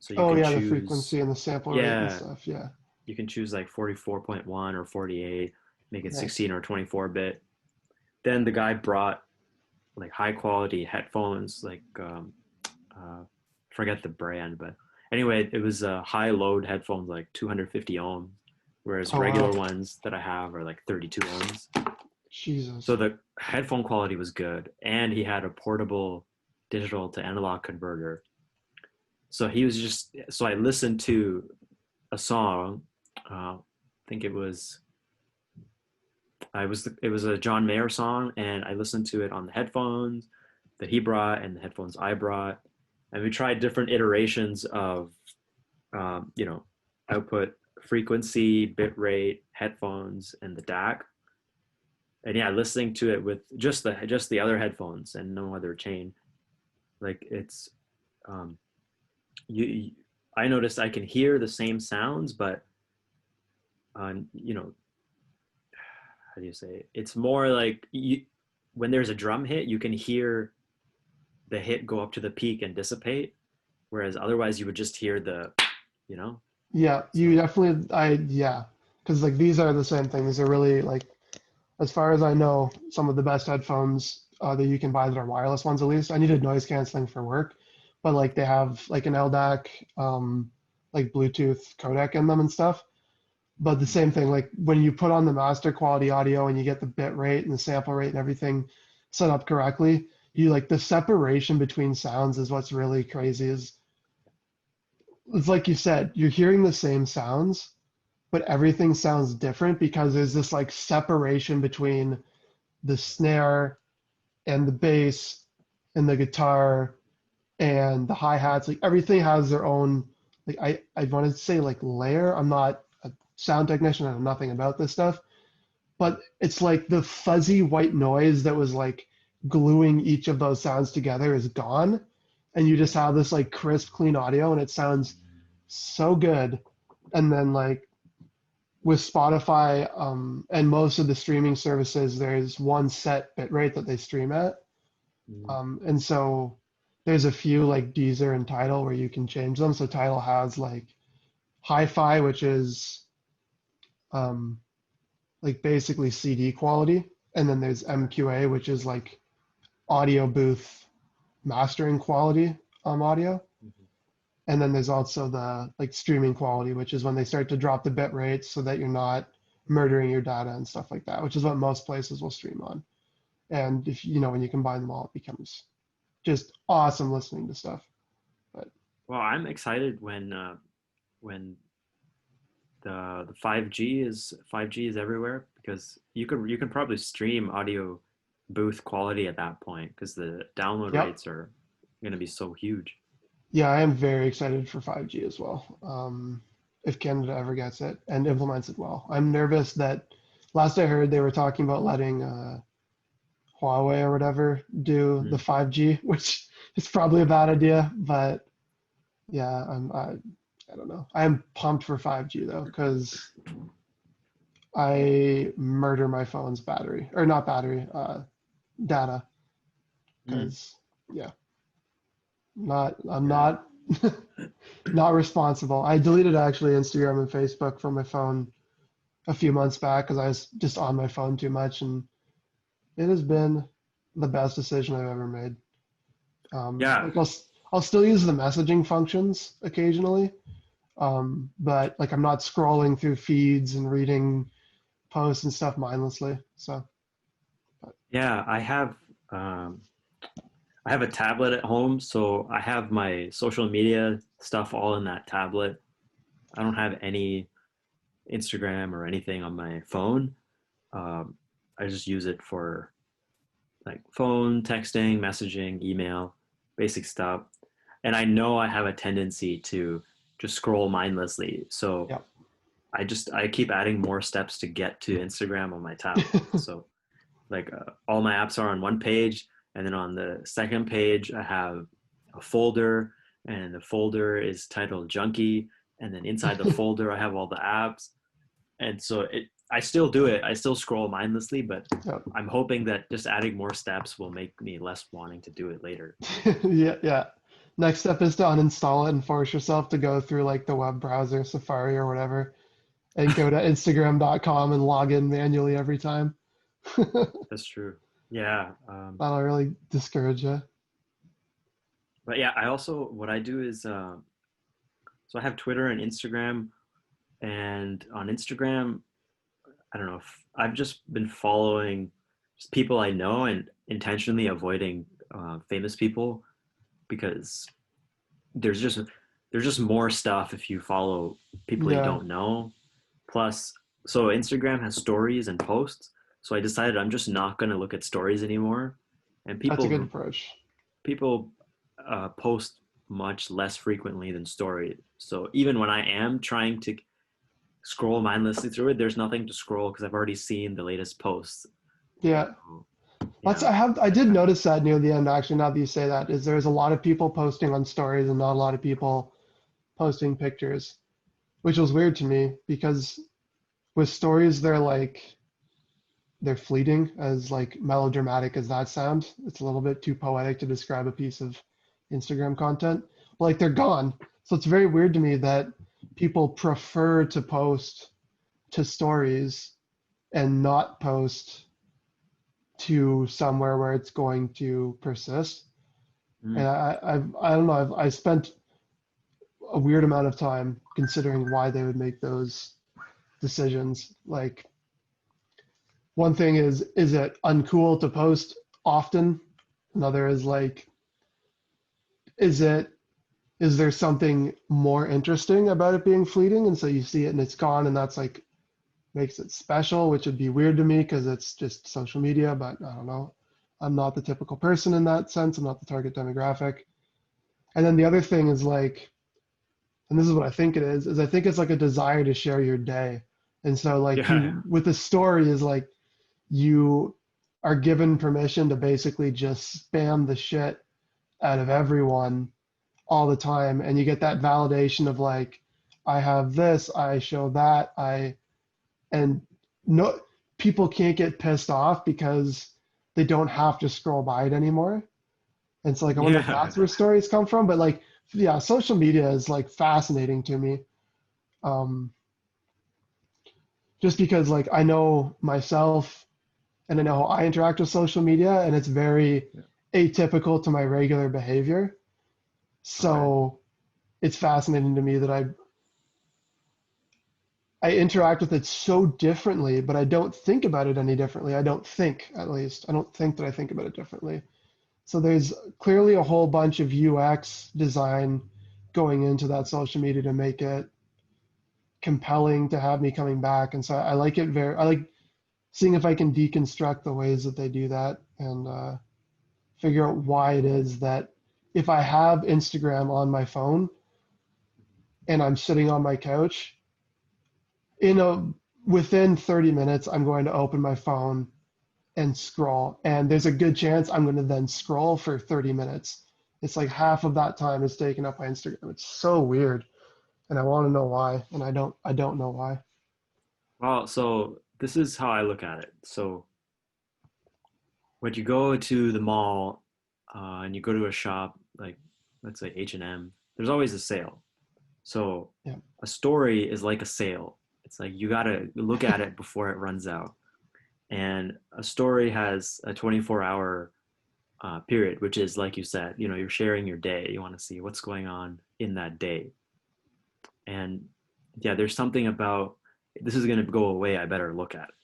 So you can the choose, frequency and the sample rate and yeah, stuff. Yeah. you can choose like 44.1 or 48, make it Nice. 16 or 24-bit. Then the guy brought like high quality headphones, like forget the brand, but anyway, it was high load headphones, like 250 ohms, whereas regular ones that I have are like 32 ohms. Jesus. So the headphone quality was good, and he had a portable digital to analog converter. So I listened to a song. I think it was a John Mayer song, and I listened to it on the headphones that he brought and the headphones I brought, and we tried different iterations of output frequency, bit rate, headphones, and the DAC. And yeah, listening to it with just the other headphones and no other chain, like it's I noticed I can hear the same sounds, but how do you say it? It's more like when there's a drum hit, you can hear the hit go up to the peak and dissipate, whereas otherwise you would just hear the. Yeah, you definitely, because like these are the same thing. These are really, like, as far as I know, some of the best headphones that you can buy that are wireless ones, at least. I needed noise canceling for work, but like they have like an LDAC, like Bluetooth codec in them and stuff. But the same thing, like when you put on the master quality audio and you get the bit rate and the sample rate and everything set up correctly, you like the separation between sounds is what's really crazy. It's like you said, you're hearing the same sounds, but everything sounds different because there's this like separation between the snare and the bass and the guitar and the hi-hats. Like everything has their own, like I want to say like layer. I'm not a sound technician, I know nothing about this stuff, but it's like the fuzzy white noise that was like gluing each of those sounds together is gone, and you just have this like crisp, clean audio, and it sounds so good. And then like with Spotify and most of the streaming services, there's one set bit rate that they stream at. And so there's a few like Deezer and Tidal where you can change them. So Tidal has like hi-fi, which is like basically CD quality. And then there's MQA, which is like audio booth mastering quality audio. And then there's also the like streaming quality, which is when they start to drop the bit rates so that you're not murdering your data and stuff like that, which is what most places will stream on. And if when you combine them all, it becomes just awesome listening to stuff. But I'm excited when the 5G is everywhere, because you can probably stream audio booth quality at that point, because the download rates are going to be so huge. Yeah, I am very excited for 5G as well. If Canada ever gets it and implements it well. I'm nervous that last I heard they were talking about letting Huawei or whatever do the 5G, which is probably a bad idea. But yeah, I don't know. I am pumped for 5G though, because I murder my phone's battery, or not battery, data, Mm. because yeah, I'm Yeah. not not responsible. I deleted actually Instagram and Facebook from my phone a few months back because I was just on my phone too much, and it has been the best decision I've ever made. Yeah. Like I'll still use the messaging functions occasionally, but like I'm not scrolling through feeds and reading posts and stuff mindlessly. So Yeah. I have a tablet at home, so I have my social media stuff all in that tablet. I don't have any Instagram or anything on my phone. I just use it for like phone, texting, messaging, email, basic stuff. And I know I have a tendency to just scroll mindlessly. So yeah. I keep adding more steps to get to Instagram on my tablet. So like all my apps are on one page, and then on the second page I have a folder, and the folder is titled Junkie, and then inside the folder I have all the apps. And so I still do it. I still scroll mindlessly, but Yeah. I'm hoping that just adding more steps will make me less wanting to do it later. Yeah, yeah. Next step is to uninstall it and force yourself to go through like the web browser, Safari or whatever, and go to Instagram.com and log in manually every time. That's true. Yeah. That'll really discourage you. But yeah, I also, what I do is, so I have Twitter and Instagram, and on Instagram, I don't know if I've just been following just people I know and intentionally avoiding famous people because there's just there's just more stuff if you follow people you Yeah, don't know. Plus, so Instagram has stories and posts. So I decided I'm just not going to look at stories anymore. And that's a good approach. people post much less frequently than story. So even when I am trying to scroll mindlessly through it, there's nothing to scroll because I've already seen the latest posts. Yeah. So, That's yeah, I did notice that near the end actually, now that you say that, is there's a lot of people posting on stories and not a lot of people posting pictures, which was weird to me because with stories they're fleeting, as like melodramatic as that sounds. It's a little bit too poetic to describe a piece of Instagram content. Like they're gone. So it's very weird to me that people prefer to post to stories and not post to somewhere where it's going to persist. And mm, I don't know, I spent a weird amount of time considering why they would make those decisions. Like one thing is it uncool to post often? Another is like, is it is there something more interesting about it being fleeting? And so you see it and it's gone, and that's like makes it special, which would be weird to me because it's just social media, but I don't know. I'm not the typical person in that sense. I'm not the target demographic. And then the other thing is like, and this is what I think it is I think it's like a desire to share your day. And so like yeah, you with the story is like you are given permission to basically just spam the shit out of everyone all the time, and you get that validation of like, I have this, I show that, and no, people can't get pissed off because they don't have to scroll by it anymore. And so like I wonder if yeah, that's where stories come from. But like yeah, social media is like fascinating to me. Um, just because like I know myself and I know how I interact with social media, and it's very yeah. atypical to my regular behavior. Okay, So it's fascinating to me that I interact with it so differently, but I don't think about it any differently. I don't think, at least. I don't think that I think about it differently. So there's clearly a whole bunch of UX design going into that social media to make it compelling to have me coming back. And so I like it I like seeing if I can deconstruct the ways that they do that and figure out why it is that if I have Instagram on my phone and I'm sitting on my couch, in a within 30 minutes, I'm going to open my phone and scroll. And there's a good chance I'm going to then scroll for 30 minutes. It's like half of that time is taken up by Instagram. It's so weird. And I want to know why. And I don't know why. Well, so this is how I look at it. So when you go to the mall and you go to a shop like, let's say H&M, there's always a sale. So Yeah. a story is like a sale. It's like you gotta look at it before it runs out. And a story has a 24-hour period, which is like you said, you're sharing your day. You want to see what's going on in that day. And yeah, there's something about this is going to go away. I better look at it.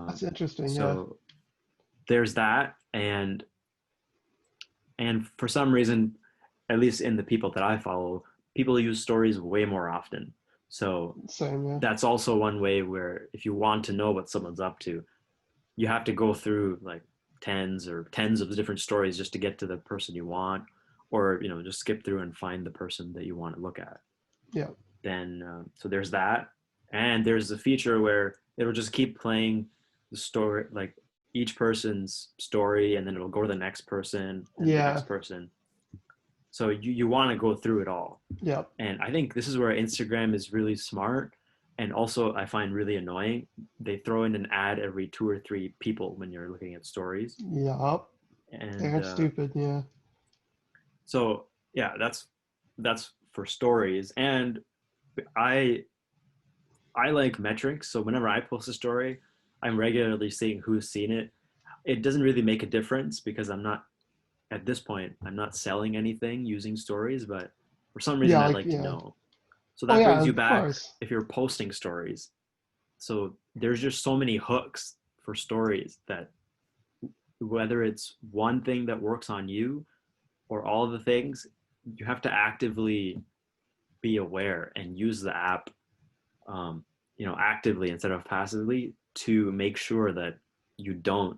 That's interesting. Yeah. So there's that, and for some reason, at least in the people that I follow, people use stories way more often. So Same. Yeah. that's also one way where if you want to know what someone's up to, you have to go through like tens of different stories just to get to the person you want, or just skip through and find the person that you want to look at. Yeah. Then so there's that, and there's a feature where it'll just keep playing the story, like each person's story, and then it'll go to the next person and the Yeah. next person. So you want to go through it all. Yeah. And I think this is where Instagram is really smart, and also I find really annoying. They throw in an ad every 2 or 3 people when you're looking at stories. Yep. And They're stupid. Yeah. so yeah, that's for stories. And I like metrics, so whenever I post a story, I'm regularly seeing who's seen it. It doesn't really make a difference because at this point, I'm not selling anything using stories, but for some reason Yeah. I'd Like, like to yeah. know. So Oh that yeah. brings you Of back course. if you're posting stories. So there's just so many hooks for stories that whether it's one thing that works on you or all of the things, you have to actively be aware and use the app, actively instead of passively to make sure that you don't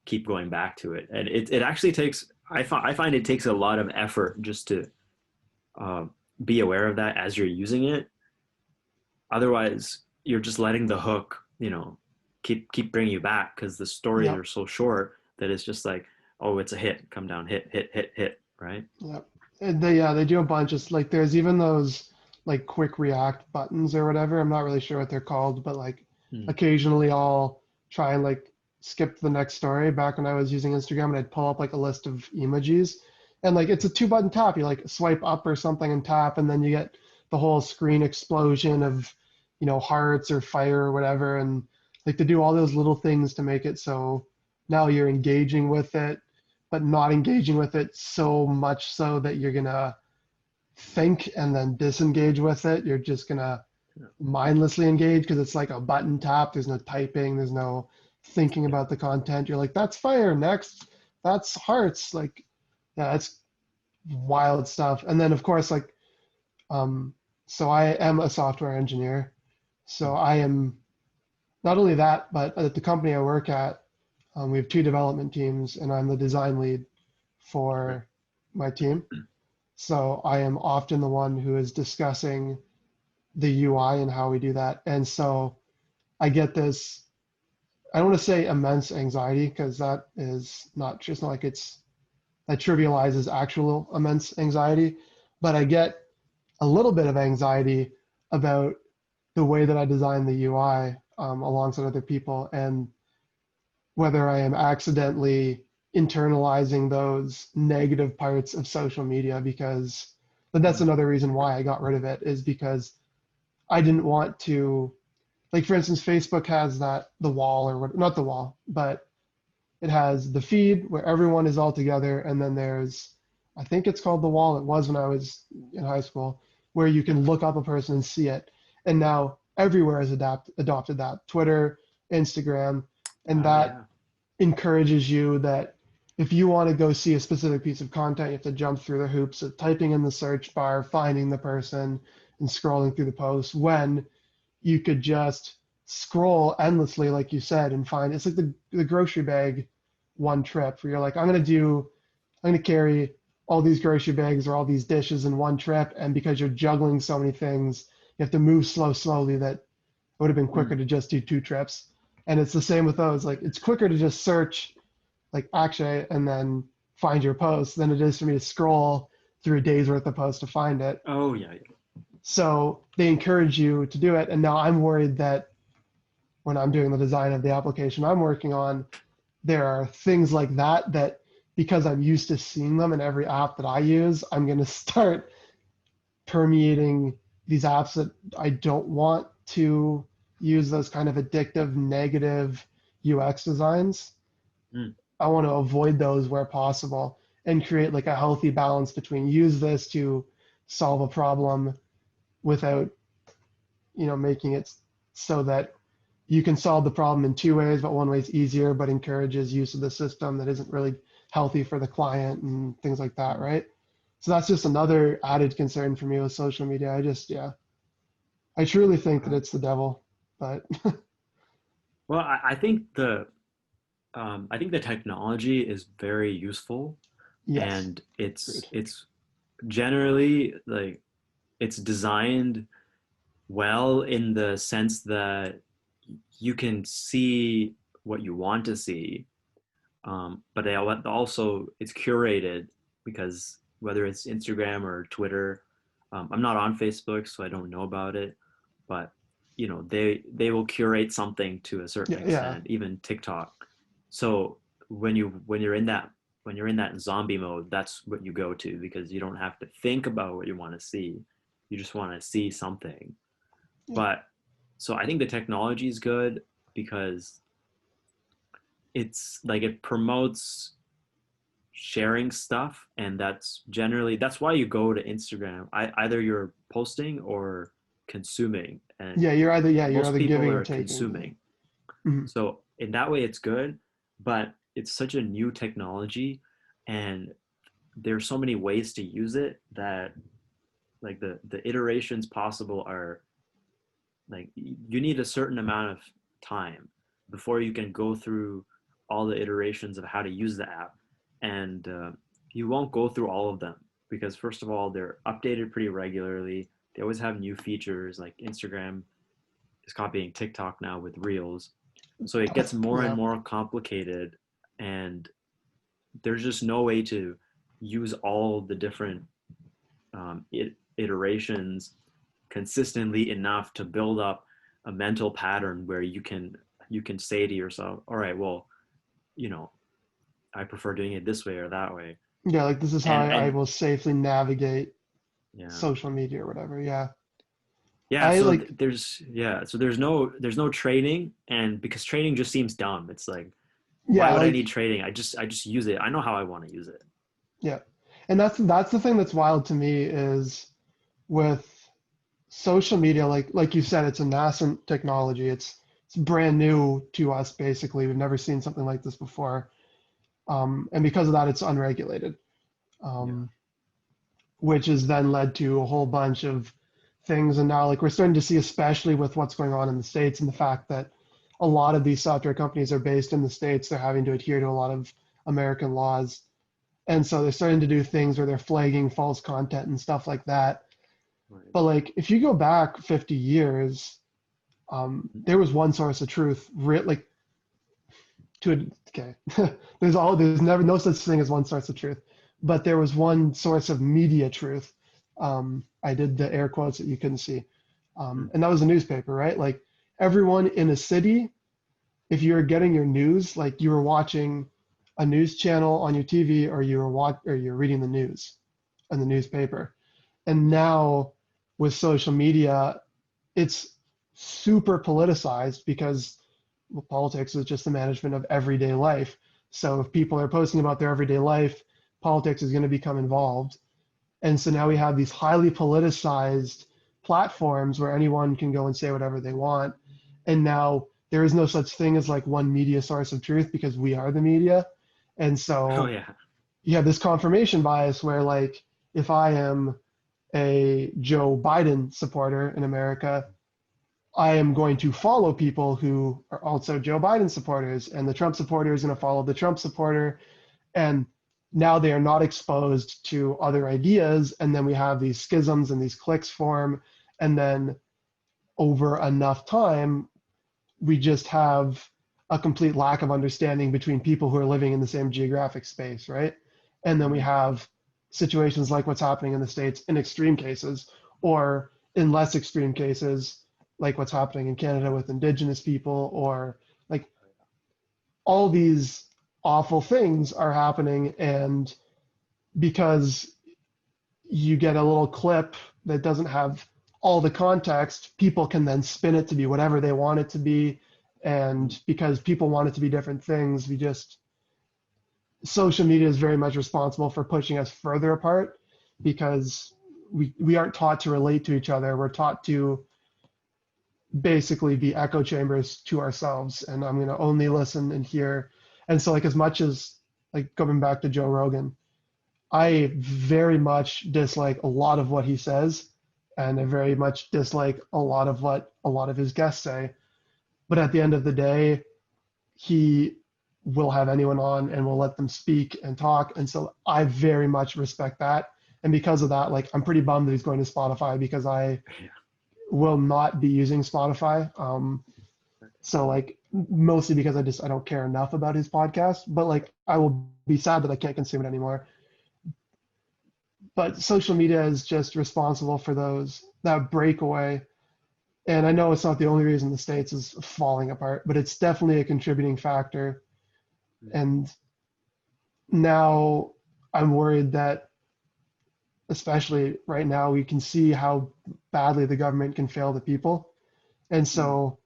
keep going back to it. And it actually takes, I find it takes a lot of effort just to be aware of that as you're using it. Otherwise, you're just letting the hook, keep bringing you back because the stories Yep. are so short that it's just like, oh, it's a hit, come down, hit, hit, hit, hit, right? Yep. And they do a bunch of like there's even those like quick react buttons or whatever. I'm not really sure what they're called, but like Hmm. occasionally I'll try and like skip to the next story back when I was using Instagram and I'd pull up like a list of emojis. And like it's a 2-button tap. You like swipe up or something and tap, and then you get the whole screen explosion of, hearts or fire or whatever. And like to do all those little things to make it so now you're engaging with it, but not engaging with it so much so that you're gonna think and then disengage with it. You're just gonna mindlessly engage because it's like a button tap. There's no typing. There's no thinking about the content. You're like, that's fire. Next, that's hearts. Like, yeah, that's wild stuff. And then of course, like, so I am a software engineer. So I am not only that, but at the company I work at, we have 2 development teams, and I'm the design lead for my team. So I am often the one who is discussing the UI and how we do that. And so I get this, I don't want to say immense anxiety because that is not just like that trivializes actual immense anxiety, but I get a little bit of anxiety about the way that I design the UI alongside other people, and whether I am accidentally internalizing those negative parts of social media, but that's another reason why I got rid of it, is because I didn't want to, like, for instance, Facebook has the wall, or what, not the wall, but it has the feed where everyone is all together. And then there's, I think it's called the wall. It was when I was in high school, where you can look up a person and see it. And now everywhere has adopted that, Twitter, Instagram, and that encourages you that if you want to go see a specific piece of content, you have to jump through the hoops of typing in the search bar, finding the person, and scrolling through the post, when you could just scroll endlessly, like you said, and find. It's like the grocery bag one trip where you're like, I'm going to carry all these grocery bags or all these dishes in one trip. And because you're juggling so many things, you have to move slowly, that it would have been quicker to just do 2 trips. And it's the same with those. Like, it's quicker to just search like Akshay and then find your post than it is for me to scroll through a day's worth of posts to find it. Oh yeah. So they encourage you to do it. And now I'm worried that when I'm doing the design of the application I'm working on, there are things like that that because I'm used to seeing them in every app that I use, I'm going to start permeating these apps that I don't want to use those kind of addictive, negative UX designs. Mm. I want to avoid those where possible and create like a healthy balance between use this to solve a problem without, making it so that you can solve the problem in two ways, but one way is easier, but encourages use of the system that isn't really healthy for the client and things like that, right? So that's just another added concern for me with social media. I truly think that it's the devil, but Well, I think the technology is very useful, yes, and agreed. it's generally like it's designed well in the sense that you can see what you want to see, but also it's curated because whether it's Instagram or Twitter, I'm not on Facebook, so I don't know about it, but they will curate something to a certain Yeah, yeah, extent, even TikTok. So when you're in that zombie mode, that's what you go to because you don't have to think about what you want to see. You just want to see something. yeah. But so I think the technology is good because it's like it promotes sharing stuff, and that's why you go to Instagram. Either you're posting or consuming, and You're most either people giving or are taking. consuming. Mhm. So in that way it's good, but it's such a new technology, and there's so many ways to use it that like the iterations possible are like you need a certain amount of time before you can go through all the iterations of how to use the app, and you won't go through all of them because first of all they're updated pretty regularly. They always have new features, like Instagram is copying TikTok now with reels, so it gets more and Yeah, more complicated, and there's just no way to use all the different iterations consistently enough to build up a mental pattern where you can say to yourself, all right, well, you know I prefer doing it this way or that way. yeah. Like this is how I And will safely navigate yeah, social media or whatever. Yeah, yeah, I so like. there's no training, and because training just seems dumb, it's like, why Yeah, would I like need training? I just use it. I know how I want to use it. yeah, and that's the thing that's wild to me is with social media. Like you said, it's a nascent technology. It's brand new to us. Basically, we've never seen something like this before, and because of that, it's unregulated. Yeah. Um, which has then led to a whole bunch of things. And now, like, we're starting to see, especially with what's going on in the States and the fact that a lot of these software companies are based in the States, they're having to adhere to a lot of American laws. And so they're starting to do things where they're flagging false content and stuff like that. Right. But like, if you go back 50 years, there was one source of truth, like okay, there's never no such thing as one source of truth, but there was one source of media truth. I did the air quotes that you couldn't see, Mm. and that was a newspaper, right? Like everyone in a city, if you were getting your news, like you were watching a news channel on your TV, or you're reading the news in the newspaper. And now with social media, it's super politicized because well, politics is just the management of everyday life. So if people are posting about their everyday life, politics is going to become involved. And so now we have these highly politicized platforms where anyone can go and say whatever they want. And now there is no such thing as like one media source of truth because we are the media. And Oh so yeah. you have this confirmation bias where like if I am a Joe Biden supporter in America, I am going to follow people who are also Joe Biden supporters, and the Trump supporter is going to follow the Trump supporter. And now they are not exposed to other ideas. And then we have these schisms and these cliques form. And then over enough time, we just have a complete lack of understanding between people who are living in the same geographic space, right? And then we Mm. have situations like what's happening in the States in extreme cases, or in less extreme cases, like what's happening in Canada with Indigenous people, or like all these awful things are happening. And because you get a little clip that doesn't have all the context, people can then spin it to be whatever they want it to be. And because people want it to be different things, social media is very much responsible for pushing us further apart, because we aren't taught to relate to each other. We're taught to basically be echo chambers to ourselves, and I'm going to only listen and hear. And so, like, as much as, like, going back to Joe Rogan, I very much dislike a lot of what he says, and I very much dislike a lot of what a lot of his guests say. But at the end of the day, he will have anyone on and will let them speak and talk. And so I very much respect that. And because of that, like, I'm pretty bummed that he's going to Spotify, because I will not be using Spotify. So, like, mostly because I don't care enough about his podcast, but, like, I will be sad that I can't consume it anymore. But social media is just responsible for that breakaway. And I know it's not the only reason the States is falling apart, but it's definitely a contributing factor. And now I'm worried that, especially right now, we can see how badly the government can fail the people. And so,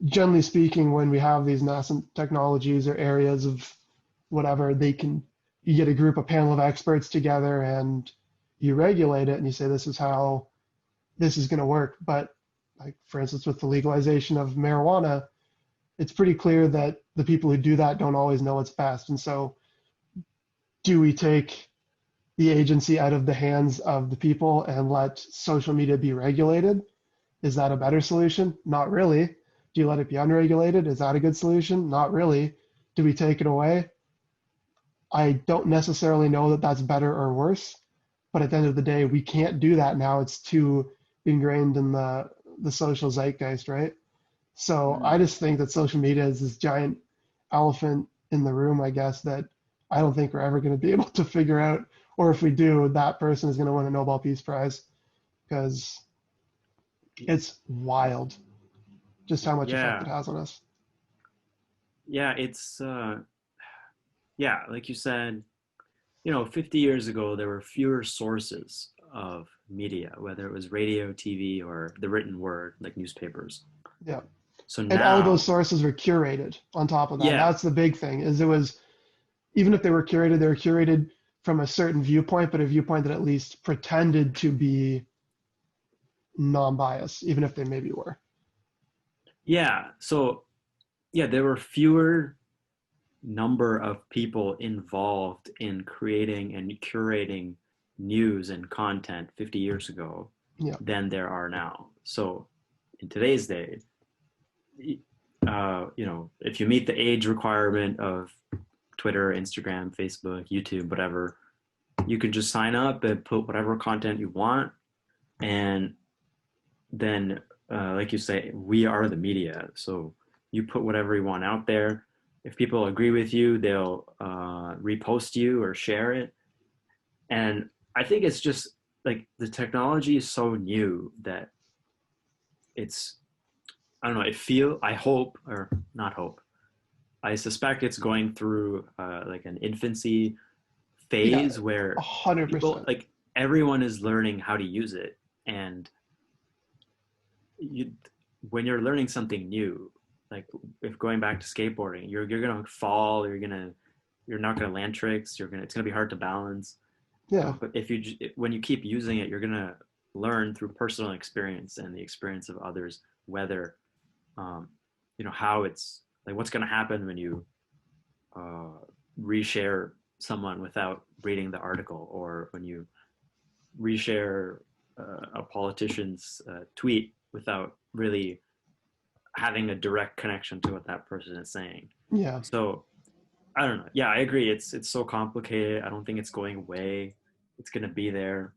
generally speaking, when we have these nascent technologies or areas of whatever, you get a panel of experts together and you regulate it and you say, this is how this is going to work. But, like, for instance, with the legalization of marijuana, it's pretty clear that the people who do that don't always know what's best. And so, do we take the agency out of the hands of the people and let social media be regulated? Is that a better solution? Not really. Do you let it be unregulated? Is that a good solution? Not really. Do we take it away? I don't necessarily know that that's better or worse, but at the end of the day, we can't do that now. It's too ingrained in the social zeitgeist, right? So I just think that social media is this giant elephant in the room, I guess, that I don't think we're ever going to be able to figure out. Or if we do, that person is going to win a Nobel Peace Prize, because it's wild just how much effect it has on us. Yeah, it's, like you said, 50 years ago, there were fewer sources of media, whether it was radio, TV, or the written word, like newspapers. Yeah. So and all those sources were curated on top of that. Yeah. That's the big thing, is even if they were curated from a certain viewpoint, but a viewpoint that at least pretended to be non-biased, even if they maybe were. Yeah. So, there were fewer number of people involved in creating and curating news and content 50 years ago than there are now. So, in today's day, if you meet the age requirement of Twitter, Instagram, Facebook, YouTube, whatever, you can just sign up and put whatever content you want. And then, like you say, we are the media. So you put whatever you want out there. If people agree with you, they'll repost you or share it. And I think it's just like the technology is so new that it's, I don't know, I hope, or not hope, I suspect it's going through like an infancy phase where 100%. People, like, everyone is learning how to use it. And when you're learning something new, like if going back to skateboarding, you're gonna fall, you're not gonna land tricks, it's gonna be hard to balance. Yeah. But when you keep using it, you're gonna learn through personal experience and the experience of others, whether how it's like, what's gonna happen when you reshare someone without reading the article, or when you reshare a politician's tweet without really having a direct connection to what that person is saying. Yeah. So I don't know. Yeah, I agree. It's so complicated. I don't think it's going away. It's going to be there.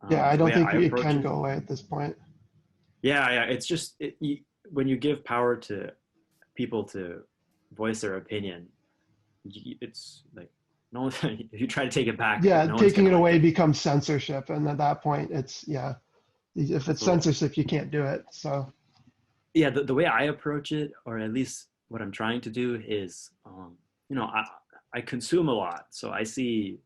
I don't think it can go away at this point. Yeah. It's just when you give power to people to voice their opinion, it's like, no, if you try to take it back, taking it away becomes censorship, and at that point, it's if it's censorship, you can't do it. So yeah, the way I approach it, or at least what I'm trying to do is, I consume a lot. So I see,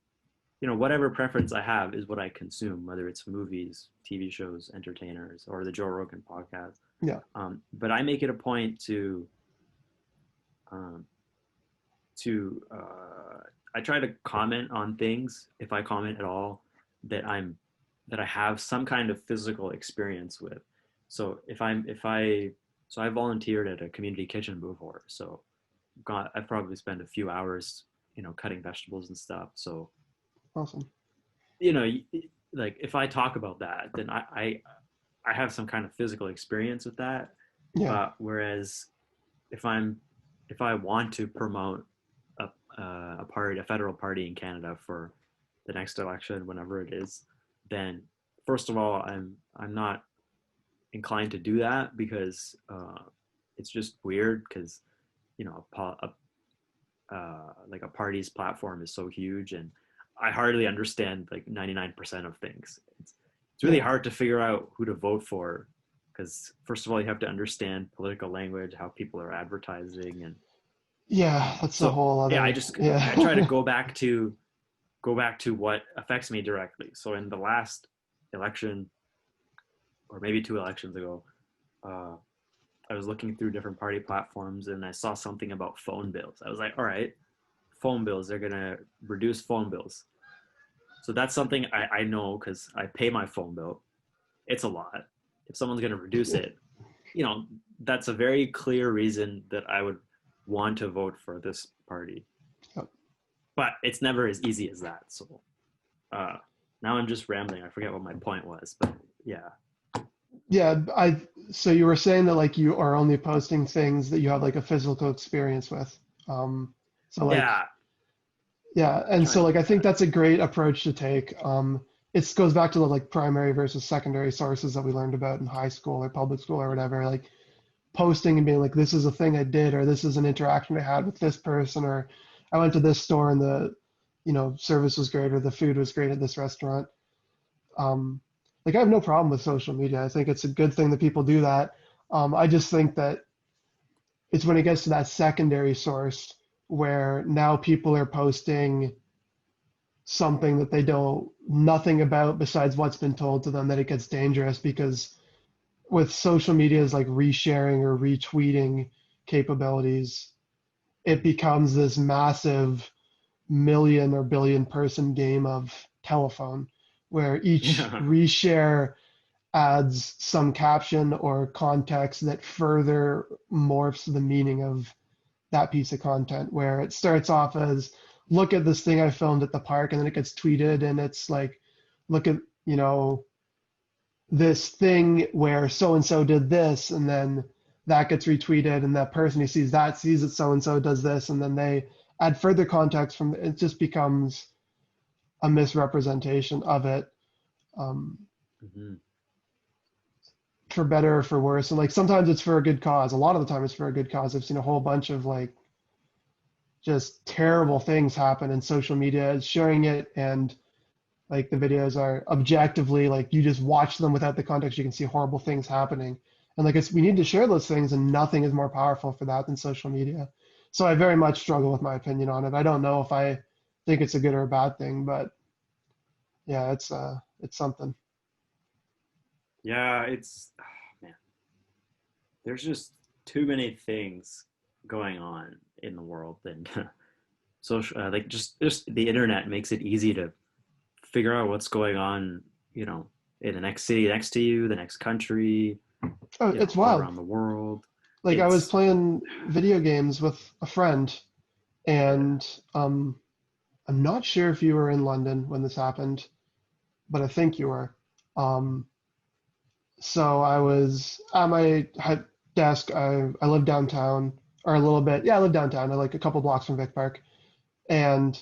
whatever preference I have is what I consume, whether it's movies, TV shows, entertainers, or the Joe Rogan podcast. Yeah. But I make it a point um, I try to comment on things, if I comment at all, that I have some kind of physical experience with. So I volunteered at a community kitchen before. So I've probably spent a few hours, cutting vegetables and stuff. So, Awesome. like if I talk about that, then I have some kind of physical experience with that. Yeah. Whereas if I want to promote a federal party in Canada for the next election, whenever it is, then first of all, I'm not inclined to do that because it's just weird because like a party's platform is so huge, and I hardly understand like 99% of things. It's really hard to figure out who to vote for because first of all, you have to understand political language, how people are advertising, and Yeah, that's a so whole other. yeah, Yeah. I try to go back to what affects me directly. So in the last election, or maybe 2 elections ago, uh, I was looking through different party platforms and I saw something about phone bills. I was like, all right, phone bills, they're gonna reduce phone bills. So that's something I know because I pay my phone bill. It's a lot. If someone's gonna reduce it, that's a very clear reason that I would want to vote for this party. Yep. But it's never as easy as that. So now I'm just rambling. I forget what my point was, but yeah. Yeah, so you were saying that like you are only posting things that you have like a physical experience with. So like Yeah. yeah, and so like I think that's a great approach to take. It goes back to the like primary versus secondary sources that we learned about in high school or public school or whatever, like posting and being like, this is a thing I did, or this is an interaction I had with this person, or I went to this store and the, service was great or the food was great at this restaurant. Like I have no problem with social media. I think it's a good thing that people do that. I just think that it's when it gets to that secondary source where now people are posting something that they know nothing about besides what's been told to them, that it gets dangerous because with social media's like resharing or retweeting capabilities, it becomes this massive million or billion person game of telephone where each reshare adds some caption or context that further morphs the meaning of that piece of content, where it starts off as look at this thing I filmed at the park, and then it gets tweeted and it's like look at this thing where so and so did this, and then that gets retweeted and that person who sees that so and so does this, and then they add further context from it. Just becomes a misrepresentation of it, Mm-hmm. for better or for worse. And like sometimes it's for a good cause. A lot of the time it's for a good cause. I've seen a whole bunch of like just terrible things happen, and social media is sharing it, and like the videos are objectively like you just watch them without the context, you can see horrible things happening. And like we need to share those things, and nothing is more powerful for that than social media. So I very much struggle with my opinion on it. I don't know if I think it's a good or a bad thing, but yeah, it's something. Yeah, man. There's just too many things going on in the world, and social like just the internet makes it easy to figure out what's going on, in the next city next to you, the next country, Oh, it's wild. around the world. Like I was playing video games with a friend, and I'm not sure if you were in London when this happened, but I think you were. So I was at my desk. I live downtown, or a little bit. Yeah, I live downtown. I like a couple blocks from Vic Park, and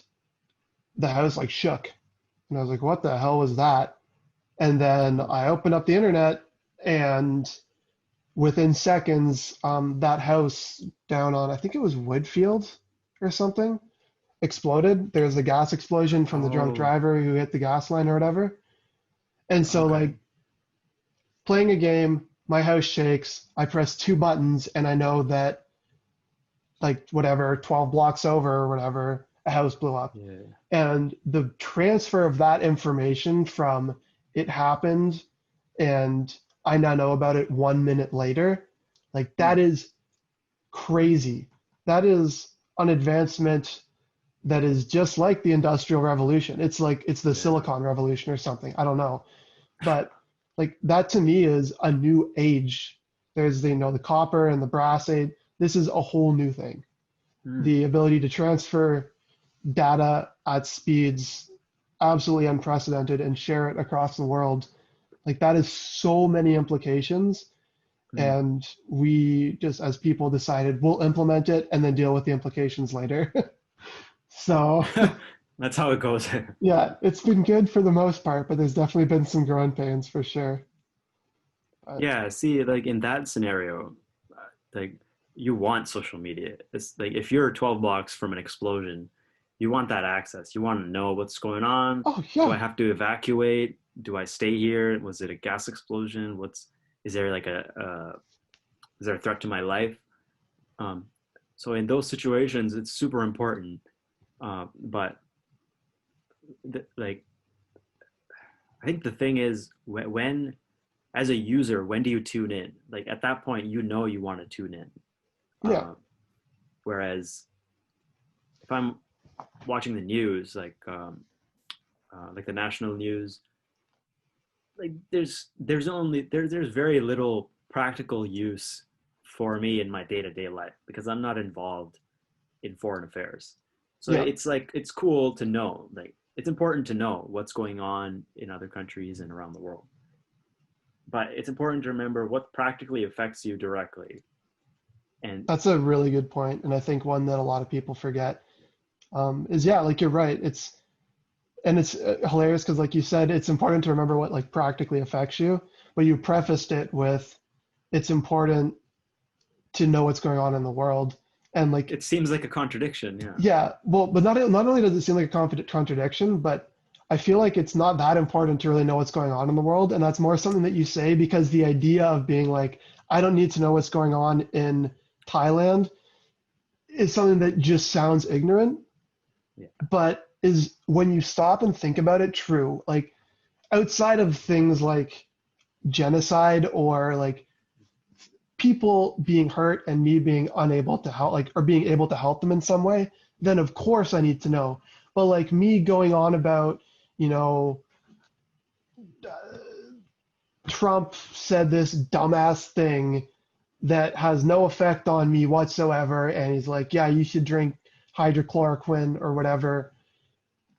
the house like shook, and I was like, "What the hell was that?" And then I opened up the internet, and within seconds, that house down on, I think it was Woodfield or something, exploded. There was a gas explosion from the drunk driver who hit the gas line or whatever. And so like playing a game, my house shakes, I press two buttons, and I know that, like, whatever, 12 blocks over or whatever, a house blew up. Yeah. And the transfer of that information from it happened and I now know about it 1 minute later, like, that is crazy. That is an advancement that is just like the Industrial Revolution. It's like it's the Yeah. Silicon Revolution or something. I don't know. But like, that to me is a new age. There's the, the copper and the brass age. This is a whole new thing. Mm. The ability to transfer data at speeds absolutely unprecedented and share it across the world. Like, that is so many implications. Mm. And we just, as people, decided we'll implement it and then deal with the implications later. So That's how it goes. yeah, it's been good for the most part, but there's definitely been some growing pains for sure. But Yeah, see, like in that scenario, like you want social media. It's like if you're 12 blocks from an explosion, you want that access. You want to know what's going on. oh Do I yeah, have to evacuate? Do I stay here? Was it a gas explosion? Is there like is there a threat to my life? Um, so in those situations, it's super important. But like, I think the thing is when as a user, when do you tune in? Like at that point, you know you want to tune in. yeah, Uh, Whereas if I'm watching the news, like the national news, like there's very little practical use for me in my day-to-day life because I'm not involved in foreign affairs. So yeah. it's like it's cool to know, like it's important to know what's going on in other countries and around the world. But it's important to remember what practically affects you directly. And That's a really good point, and I think one that a lot of people forget is, yeah, like, you're right. It's hilarious because, like you said, it's important to remember what, like, practically affects you, but you prefaced it with it's important to know what's going on in the world. And like, it seems like a contradiction, yeah. yeah, well, but not only does it seem like a contradiction, but I feel like it's not that important to really know what's going on in the world, and that's more something that you say because the idea of being like, I don't need to know what's going on in Thailand is something that just sounds ignorant, Yeah. but is, when you stop and think about it, true. Like, outside of things like genocide or like people being hurt and me being unable to help, like, or being able to help them in some way, then of course I need to know. But like, me going on about, you know, Trump said this dumbass thing that has no effect on me whatsoever, and he's like, yeah, you should drink hydrochloroquine or whatever.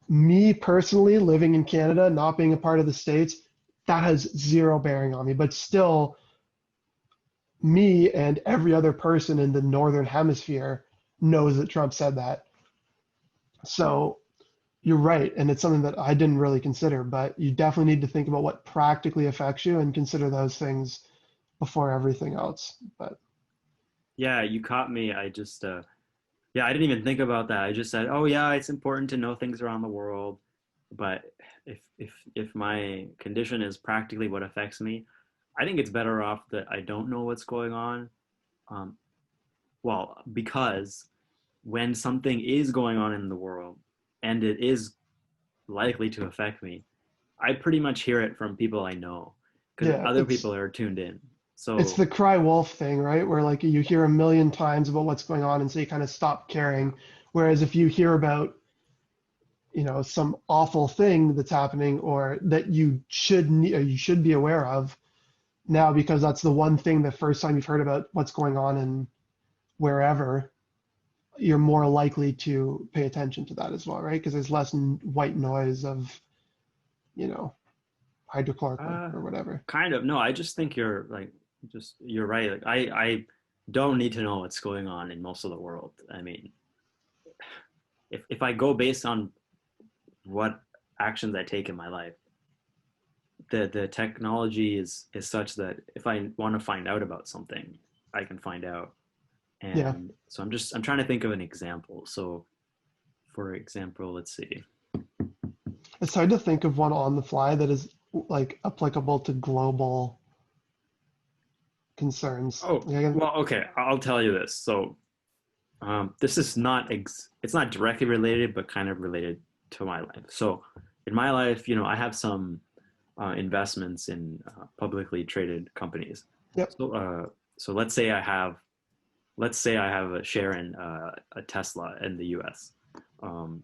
Me personally, living in Canada, not being a part of the States, that has zero bearing on me. But still, me and every other person in the Northern Hemisphere knows that Trump said that. So you're right. And it's something that I didn't really consider, but you definitely need to think about what practically affects you and consider those things before everything else. But Yeah, you caught me. Yeah, I didn't even think about that. I just said, "Oh yeah, it's important to know things around the world." But if my condition is practically what affects me, I think it's better off that I don't know what's going on. Um, well, because when something is going on in the world and it is likely to affect me, I pretty much hear it from people I know because yeah, other it's people are tuned in. it's So the cry wolf thing, right? Where like you hear a million times about what's going on and so you kind of stop caring. Whereas if you hear about, some awful thing that's happening or that you should be aware of now, because that's the one thing the first time you've heard about what's going on in wherever, you're more likely to pay attention to that as well, right? Because there's less white noise of, you know, hydrochloroquine uh, or whatever. kind of no. I just think you're right. Like I don't need to know what's going on in most of the world. I mean, if I go based on what actions I take in my life, the technology is such that if I want to find out about something, I can find out. Yeah, And so I'm trying to think of an example. So for example, let's see. it's hard to think of one on the fly that is like applicable to global concerns? Oh, Like, well, okay. I'll tell you this. So, this is not it's not directly related, but kind of related to my life. So, in my life, I have some investments in publicly traded companies. yep. So let's say I have a share in a Tesla in the U.S. Um,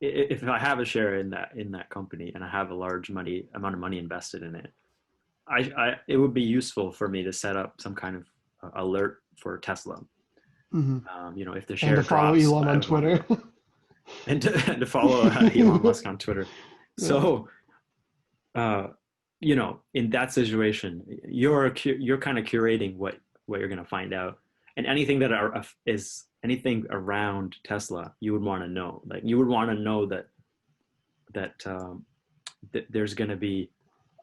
if I have a share in that company and I have a large amount of money invested in it, it would be useful for me to set up some kind of alert for Tesla. Hmm. If the And share to follow drops, Elon I on would want to Twitter. know. And to follow Elon Musk on Twitter. Yeah. So, uh, in that situation, you're kind of curating what you're going to find out, and anything that is anything around Tesla, you would want to know. Like you would want to know that there's going to be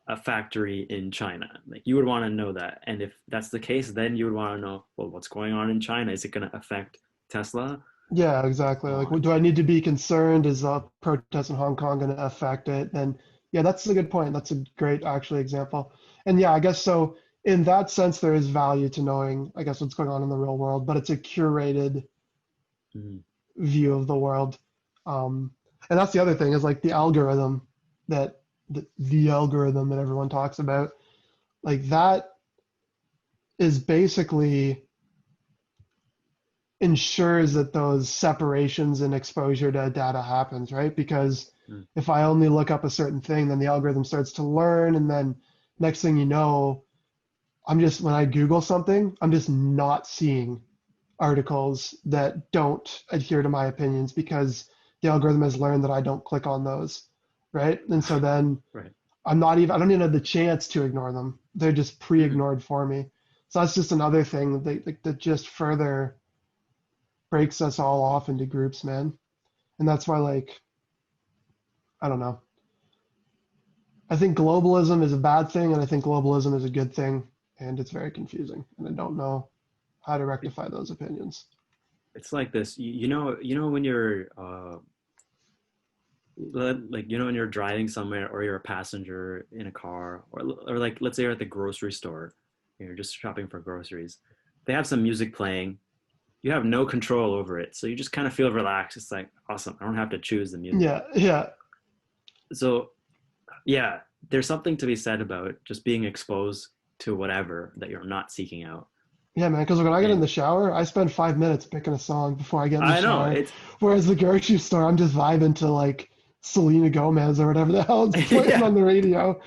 a factory in China. Like you would want to know that, and if that's the case, then you would want to know, well, what's going on in China? Is it going to affect Tesla? Yeah, exactly. Like, On do I need to be concerned? Is the protest in Hong Kong going to affect it? And yeah, that's a good point. That's a great, actually, example. And yeah, I guess so. In that sense, there is value to knowing, I guess, what's going on in the real world, but it's a curated Mhm. view of the world. And that's the other thing is like the algorithm that the algorithm that everyone talks about, like that is basically ensures that those separations and exposure to data happens, right? Because Mm. if I only look up a certain thing, then the algorithm starts to learn, and then next thing you know, when I Google something, I'm just not seeing articles that don't adhere to my opinions because the algorithm has learned that I don't click on those, right? And so then Right. I don't even have the chance to ignore them. They're just Mhm. pre-ignored for me. So that's just another thing that just further breaks us all off into groups, man. And that's why, like, I don't know. I think globalism is a bad thing, and I think globalism is a good thing, and it's very confusing. And I don't know how to rectify those opinions. It's like this. When you're when you're driving somewhere or you're a passenger in a car or like let's say you're at the grocery store and you're just shopping for groceries. They have some music playing. You have no control over it, so you just kind of feel relaxed. It's like awesome. I don't have to choose the music. Yeah, yeah, So yeah, there's something to be said about just being exposed to whatever that you're not seeking out. yeah, man. Because when I get in And the shower, I spend 5 minutes picking a song before I get in the I know shower. it's Whereas the grocery store, I'm just vibing to like Selena Gomez or whatever the hell is playing yeah. on the radio.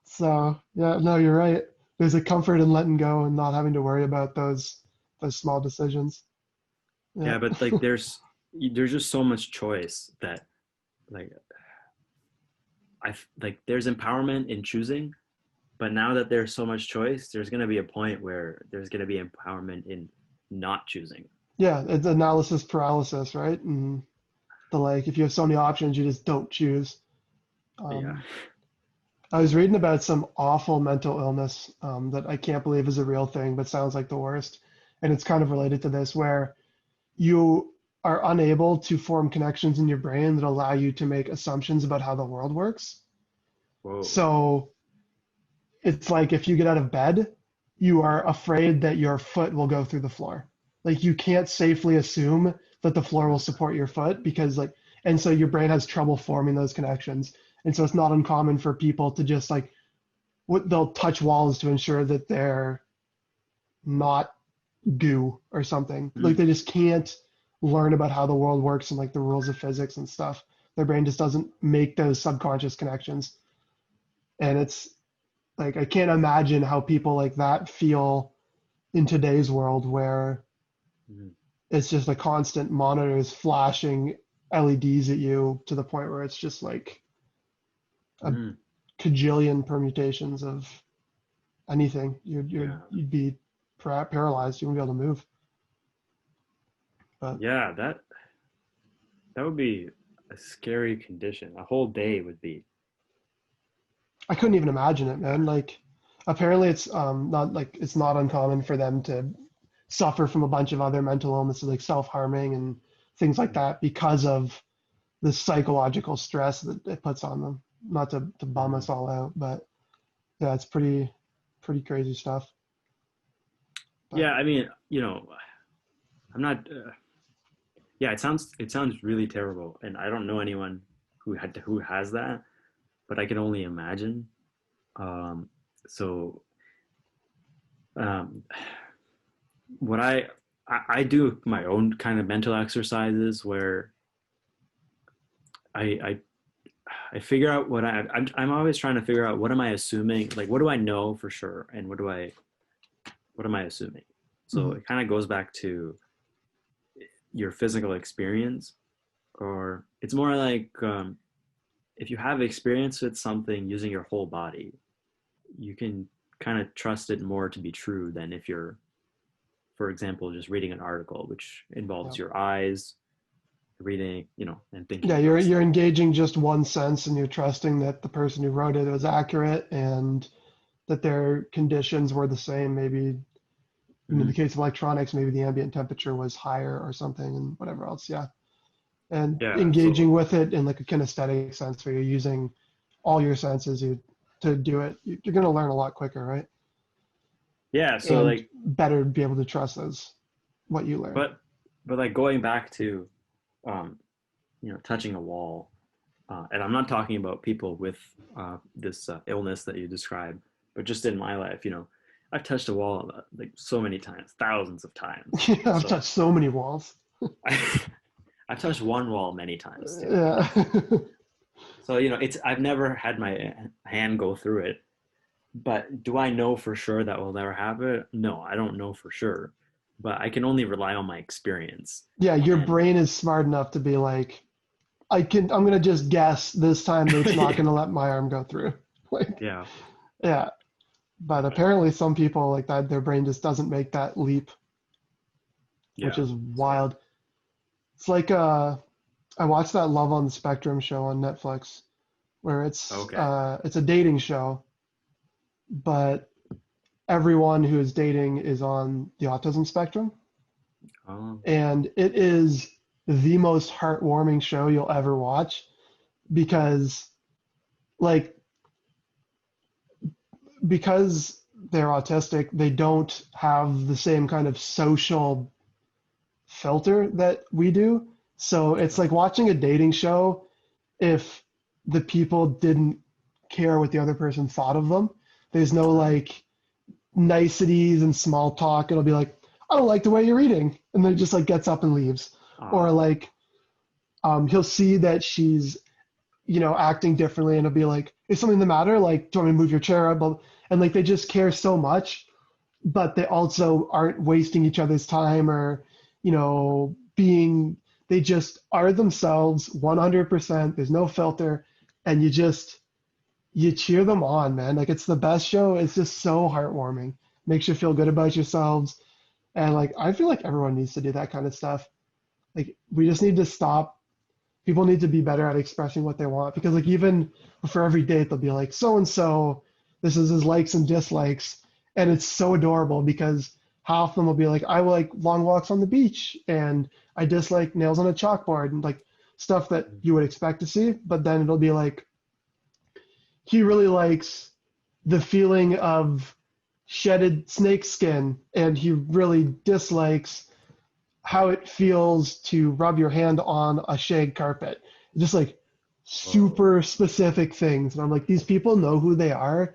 So yeah, no, you're right. There's a comfort in letting go and not having to worry about those small decisions. Yeah. Yeah, but like there's just so much choice that like like there's empowerment in choosing, but now that there's so much choice, there's going to be a point where there's going to be empowerment in not choosing. Yeah, it's analysis paralysis, right? And the like, if you have so many options, you just don't choose. Yeah. Um, I was reading about some awful mental illness that I can't believe is a real thing, but sounds like the worst. And it's kind of related to this, where you are unable to form connections in your brain that allow you to make assumptions about how the world works. Whoa. So it's like if you get out of bed, you are afraid that your foot will go through the floor. Like you can't safely assume that the floor will support your foot because and so your brain has trouble forming those connections. And so it's not uncommon for people to just like, they'll touch walls to ensure that they're not goo or something. Like Mm. they just can't learn about how the world works and like the rules of physics and stuff. Their brain just doesn't make those subconscious connections. And it's like I can't imagine how people like that feel in today's world where Mm. it's just a constant monitors flashing LEDs at you to the point where it's just like a Mm. cajillion permutations of anything. Yeah. You'd be paralyzed. You wouldn't be able to move. But Yeah, that would be a scary condition. A whole day would be. I couldn't even imagine it, man. Like apparently it's not uncommon for them to suffer from a bunch of other mental illnesses like self-harming and things like that because of the psychological stress that it puts on them. Not to bum Mm. us all out, but yeah, it's pretty crazy stuff. Yeah, I mean, I'm not. Yeah, it sounds really terrible, and I don't know anyone who has that, but I can only imagine. Um, so um, what I do my own kind of mental exercises where I I figure out I'm always trying to figure out what am I assuming, like what do I know for sure, and what am I assuming. So Mhm. it kind of goes back to your physical experience, or it's more like if you have experience with something using your whole body, you can kind of trust it more to be true than if you're, for example, just reading an article, which Yeah. involves your eyes, reading, and Yeah, thinking you're about you're stuff. engaging just one sense and you're trusting that the person who wrote it was accurate and that their conditions were the same. Maybe in the Hmm. case of electronics, maybe the ambient temperature was higher or something and whatever else. Yeah. And Yeah. engaging So with it in like a kinesthetic sense where you're using all your senses to do it, you're going to learn a lot quicker, right? yeah. So And like, better be able to trust those what you learn. but like going back to, um, touching a wall, and I'm not talking about people with this illness that you describe, but just in my life, I've touched a wall like so many times, thousands of times. I've So touched so many walls. I've touched one wall many times too. Yeah. So it's I've never had my hand go through it, but do I know for sure that will never happen? No, I don't know for sure, but I can only rely on my experience. Yeah, your And brain is smart enough to be like, I'm gonna just guess this time that it's not yeah, gonna let my arm go through. Like, yeah, yeah. But apparently some people like that, their brain just doesn't make that leap, which yeah. is So wild. It's like I watched that Love on the Spectrum show on Netflix where okay. it's a dating show, but everyone who is dating is on the autism spectrum. Um, And it is the most heartwarming show you'll ever watch because like because they're autistic, they don't have the same kind of social filter that we do. So it's like watching a dating show if the people didn't care what the other person thought of them. There's no like niceties and small talk. It'll be like, I don't like the way you're eating. And then just like gets up and leaves. Or uh, like he'll see that she's, acting differently and it'll be like, is something the matter? Like, do you want me to move your chair up? And like they just care so much, but they also aren't wasting each other's time or, they just are themselves 100%. There's no filter. And you cheer them on, man. Like it's the best show. It's just so heartwarming. Makes you feel good about yourselves. And like I feel like everyone needs to do that kind of stuff. Like we just need to stop. People need to be better at expressing what they want because like even for every date they'll be like so and so, this is his likes and dislikes, and it's so adorable because half of them will be like I like long walks on the beach and I dislike nails on a chalkboard and like stuff that you would expect to see, but then it'll be like he really likes the feeling of shedded snake skin and he really dislikes how it feels to rub your hand on a shag carpet. Just like whoa. super specific things. And I'm like, these people know who they are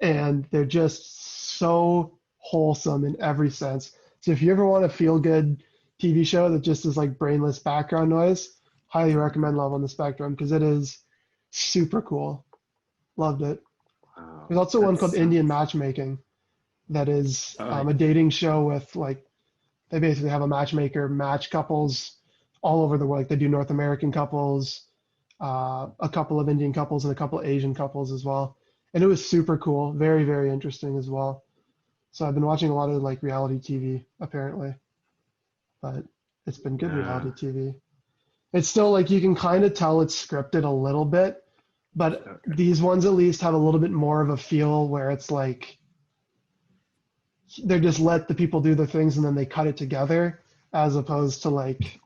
and they're just so wholesome in every sense. So if you ever want a feel good TV show that just is like brainless background noise, highly recommend Love on the Spectrum because it is super cool. Loved it. Wow. There's also one That's called Indian Matchmaking that is oh yeah. a dating show with like they basically have a matchmaker match couples all over the world. Like they do North American couples, a couple of Indian couples, and a couple of Asian couples as well. And it was super cool, very very interesting as well. So I've been watching a lot of like reality TV apparently, but it's been good Yeah. reality TV. It's still like you can kind of tell it's scripted a little bit, but Okay. these ones at least have a little bit more of a feel where it's like they just let the people do their things and then they cut it together as opposed to like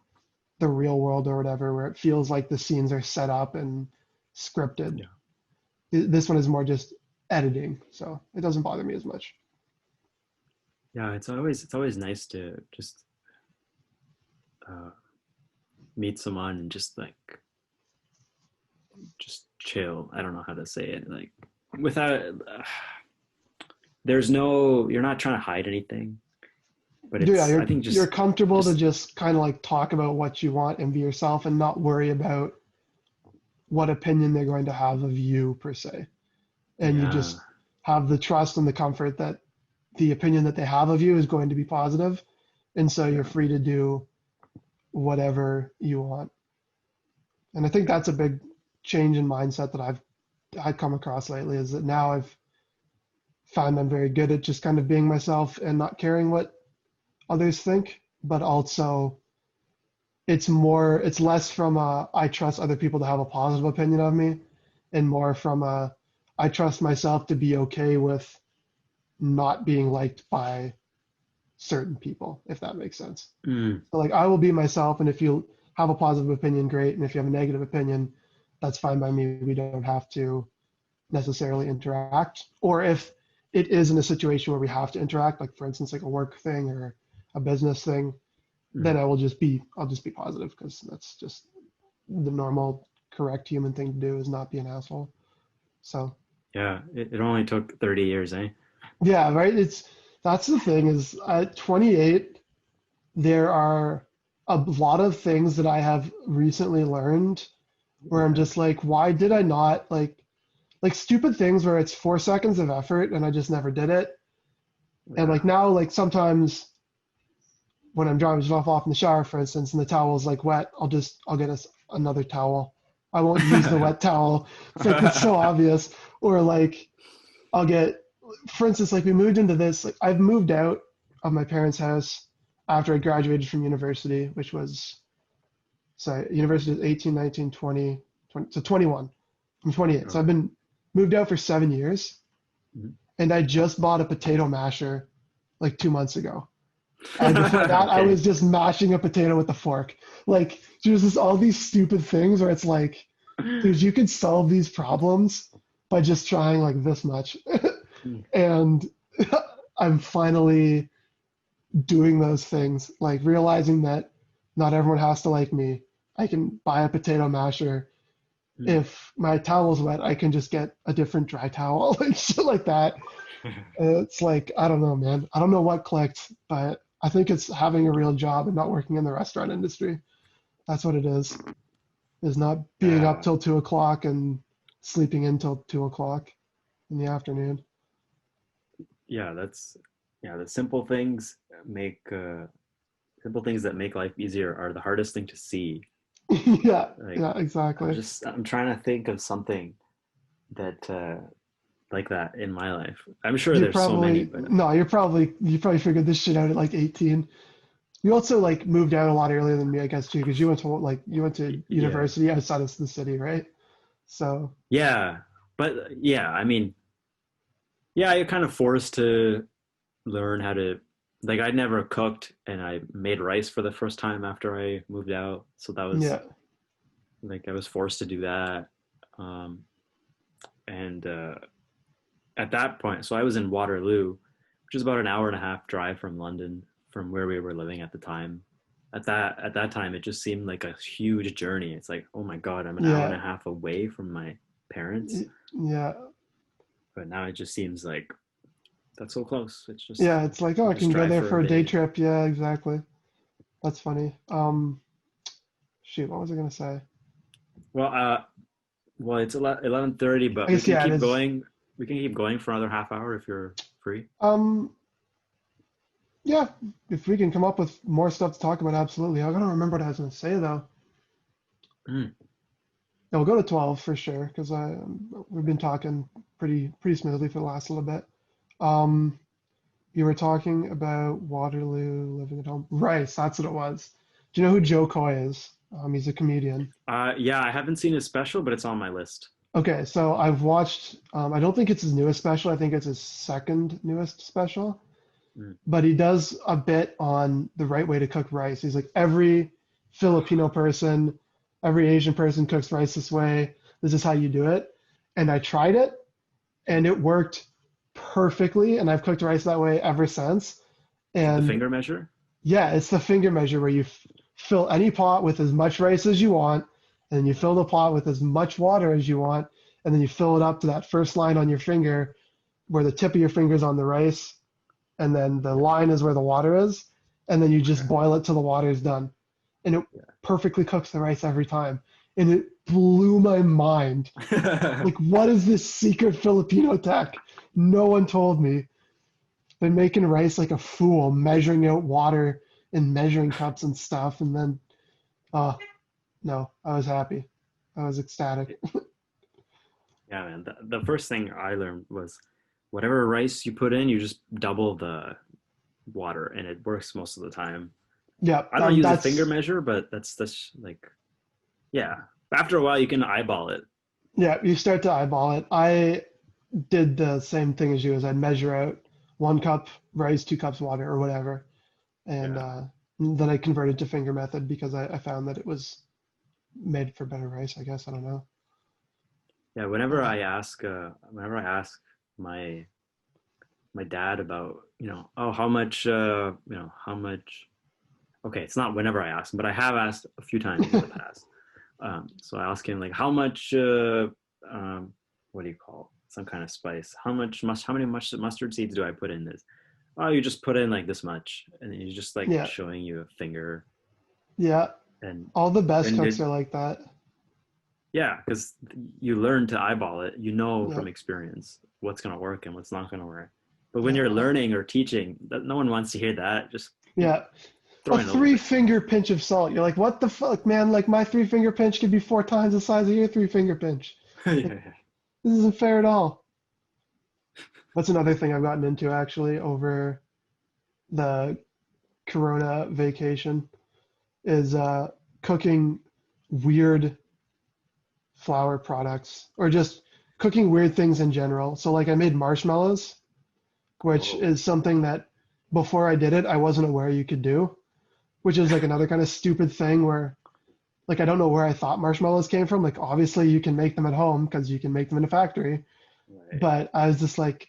the real world or whatever where it feels like the scenes are set up and scripted. Yeah. This one is more just editing, so it doesn't bother me as much. Yeah, it's always nice to just uh, meet someone and just chill. I don't know how to say it. Like without there's no you're not trying to hide anything, but Yeah, it's I think you're comfortable to just just kind of like talk about what you want and be yourself and not worry about what opinion they're going to have of you per se. And you yeah. just have the trust and the comfort that the opinion that they have of you is going to be positive, and so you're Yeah. free to do whatever you want. And I think that's a big change in mindset that I've come across lately, is that now I've found I'm very good at just kind of being myself and not caring what others think, but also it's less from a I trust other people to have a positive opinion of me, and more from a I trust myself to be okay with not being liked by certain people, if that makes sense. Mm, So like I will be myself, and if you have a positive opinion, great, and if you have a negative opinion, that's fine by me. We don't have to necessarily interact. Or if it is in a situation where we have to interact, like for instance, like a work thing or a business thing, then mm. I'll just be positive, because that's just the normal, correct human thing to do, is not be an asshole. So Yeah, it only took 30 years, eh? yeah, right. That's the thing, is at 28, there are a lot of things that I have recently learned where I'm Yeah. just like, why did I not like stupid things where it's 4 seconds of effort and I just never did it. And Yeah. like now, like sometimes when I'm drying myself off in the shower, for instance, and the towel's like wet, I'll get us another towel. I won't use the wet towel. It's like it's so obvious. Or like I'll get, for instance, like we moved into this. Like I've moved out of my parents' house after I graduated from university, which was university is 18, 19, 20, 20, so 21. I'm 28. So Oh. I've been moved out for 7 years, Mhm. and I just bought a potato masher like 2 months ago. And before that, I Okay. was just mashing a potato with a fork. Like, there's just all these stupid things where it's like, dude, you could solve these problems by just trying like this much. Mm. And I'm finally doing those things, like realizing that not everyone has to like me. I can buy a potato masher. Mm. If my towel's wet, I can just get a different dry towel, like shit like that. It's like, I don't know, man. I don't know what clicked, but I think it's having a real job and not working in the restaurant industry. That's what it is not being up Yeah. till 2 o'clock and sleeping until 2 o'clock in the afternoon. Yeah, the simple things that make life easier are the hardest thing to see. Yeah, Like yeah, exactly. I'm trying to think of something that like that in my life. I'm sure You there's so many, probably, but no, you probably figured this shit out at like 18. You also like moved out a lot earlier than me, I guess, too, because you went to yeah. university outside of the city, right? So Yeah. But yeah, I mean, yeah, you're kind of forced to learn how to like I'd never cooked and I made rice for the first time after I moved out. So that was yeah, like I was forced to do that. Um, and at that point, so I was in Waterloo, which is about an hour and a half drive from London, from where we were living at the time. At that time, it just seemed like a huge journey. It's like, oh my God, I'm an hour and a yeah, half away from my parents. yeah, But now it just seems like that's so close. It's just yeah. It's like, oh, I just can go drive there for a for a day day. trip. Yeah, exactly. That's funny. Shoot, what was I gonna say? Well, it's 11:30, I but we guess can yeah, it keep is. going. We can keep going for another half hour if you're free. Um, yeah, if we can come up with more stuff to talk about, absolutely. I gotta remember what I was gonna say though. Mm. Yeah, we'll go to 12 for sure, because we've been talking pretty smoothly for the last little bit. Um, you were talking about Waterloo, living at home. Rice, that's what it was. Do you know who Joe Coy is? He's a comedian. Yeah, I haven't seen his special, but it's on my list. Okay, so I've watched, I don't think it's his newest special. I think it's his second newest special. Mm. But he does a bit on the right way to cook rice. He's like, every Filipino person, every Asian person cooks rice this way. This is how you do it. And I tried it, and it worked perfectly. And I've cooked rice that way ever since. Is it the And finger measure? yeah, it's the finger measure where you fill any pot with as much rice as you want, and you fill the pot with as much water as you want, and then you fill it up to that first line on your finger where the tip of your finger is on the rice, and then the line is where the water is, and then you just boil it till the water is done. And it perfectly cooks the rice every time. And it blew my mind. Like, what is this secret Filipino tech? No one told me. Been making rice like a fool, measuring out water in measuring cups and stuff, and then, no, I was happy. I was ecstatic. Yeah, man. The first thing I learned was whatever rice you put in, you just double the water, and it works most of the time. Yeah, I don't use a finger measure, but that's like, yeah. After a while, you can eyeball it. Yeah, you start to eyeball it. I did the same thing as you, as I'd measure out 1 cup rice, 2 cups water, or whatever, and then I converted to finger method because I found that it was made for better rice. I guess, I don't know. Yeah, whenever I ask my dad about, oh, how much, how much. Okay, it's not whenever I ask him, but I have asked a few times in the past. So I ask him like, how much, what do you call it? Some kind of spice? How many mustard seeds do I put in this? Oh, you just put in like this much, and he's just like showing you a finger. Yeah, and all the best cooks are like that. Yeah, because you learn to eyeball it. You know from experience what's going to work and what's not going to work. But when you're learning or teaching, no one wants to hear that. Just a 3-finger pinch of salt. You're like, what the fuck, man? Like, my 3-finger pinch could be 4 times the size of your 3-finger pinch. This isn't fair at all. That's another thing I've gotten into, actually, over the Corona vacation, is cooking weird flour products, or just cooking weird things in general. So like I made marshmallows, which is something that before I did it, I wasn't aware you could do, which is like another kind of stupid thing where, like, I don't know where I thought marshmallows came from. Like, obviously you can make them at home because you can make them in a factory. Right. But I was just like,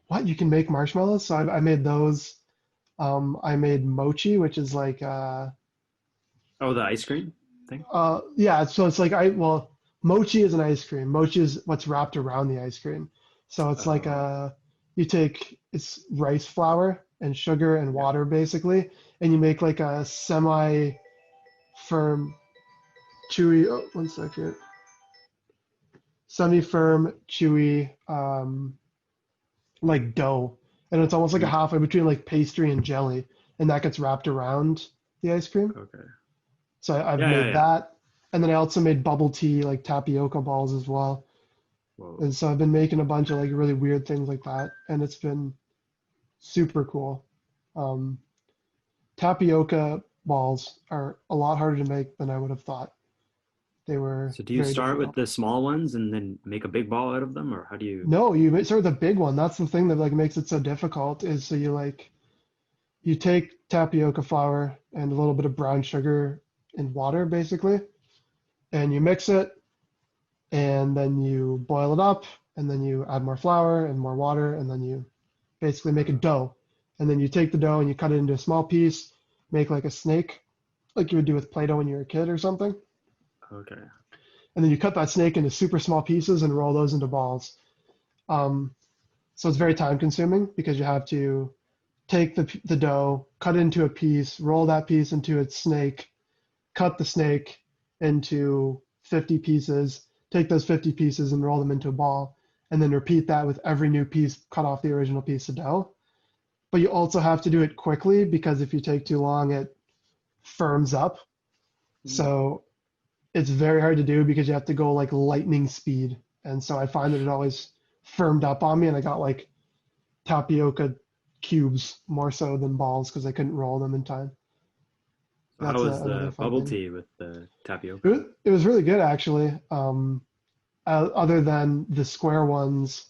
what? You can make marshmallows? So I made those. I made mochi, which is like the ice cream thing? Yeah, so it's like mochi is an ice cream. Mochi is what's wrapped around the ice cream. So it's like it's rice flour and sugar and water basically, and you make like a semi-firm, chewy. One second. Semi-firm, chewy, like dough, and it's almost like a halfway between like pastry and jelly, and that gets wrapped around the ice cream. Okay. So I've made that. And then I also made bubble tea, like tapioca balls as well. Whoa. And so I've been making a bunch of like really weird things like that. And it's been super cool. Tapioca balls are a lot harder to make than I would have thought. They were. So do you start with the small ones and then make a big ball out of them, or how do you? No, you start with a big one. That's the thing that like makes it so difficult, is so you take tapioca flour and a little bit of brown sugar and water basically, and you mix it, and then you boil it up, and then you add more flour and more water, and then you basically make a dough. And then you take the dough and you cut it into a small piece, make like a snake, like you would do with Play-Doh when you were a kid or something. Okay. And then you cut that snake into super small pieces and roll those into balls. So it's very time consuming because you have to take the dough, cut it into a piece, roll that piece into its snake, cut the snake into 50 pieces, take those 50 pieces and roll them into a ball, and then repeat that with every new piece cut off the original piece of dough. But you also have to do it quickly because if you take too long, it firms up. Mm-hmm. So it's very hard to do because you have to go like lightning speed. And so I find that it always firmed up on me, and I got like tapioca cubes more so than balls because I couldn't roll them in time. How was the bubble tea with the tapioca? It was really good, actually. Other than the square ones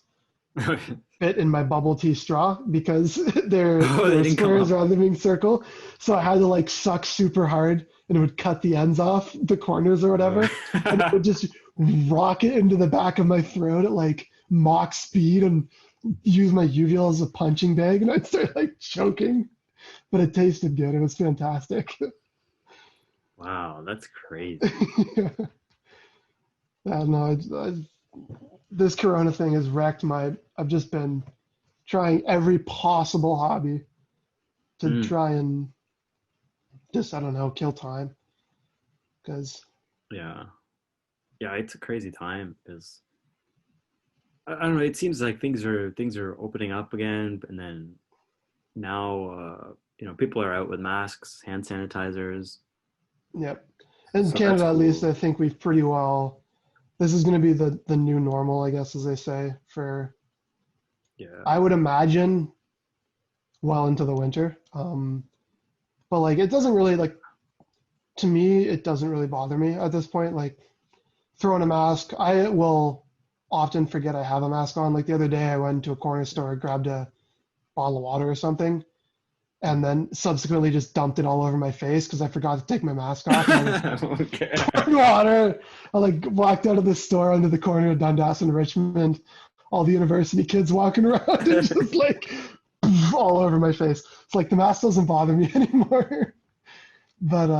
fit in my bubble tea straw because they're squares rather than being circle. So I had to like suck super hard, and it would cut the ends off, the corners or whatever, and it would just rocket into the back of my throat at like Mach speed and use my uvula as a punching bag, and I'd start like choking. but it tasted good. It was fantastic. Wow, that's crazy. Yeah, no, this Corona thing has wrecked I've just been trying every possible hobby to Mm, try and just, I don't know, kill time. Because, yeah. Yeah, it's a crazy time because I don't know, it seems like things are opening up again, and then now people are out with masks, hand sanitizers. yep. In So that's Canada, at least, cool. I think we've pretty well, this is going to be the new normal, I guess, as they say, for, Yeah. I would imagine, well into the winter. But like, it doesn't really, like, to me, it doesn't really bother me at this point. Like, throwing a mask, I will often forget I have a mask on. Like, the other day, I went to a corner store, grabbed a bottle of water or something, and then subsequently just dumped it all over my face because I forgot to take my mask off. And I just Okay. poured water. I like walked out of the store under the corner of Dundas and Richmond, all the university kids walking around and just like all over my face. It's like the mask doesn't bother me anymore. But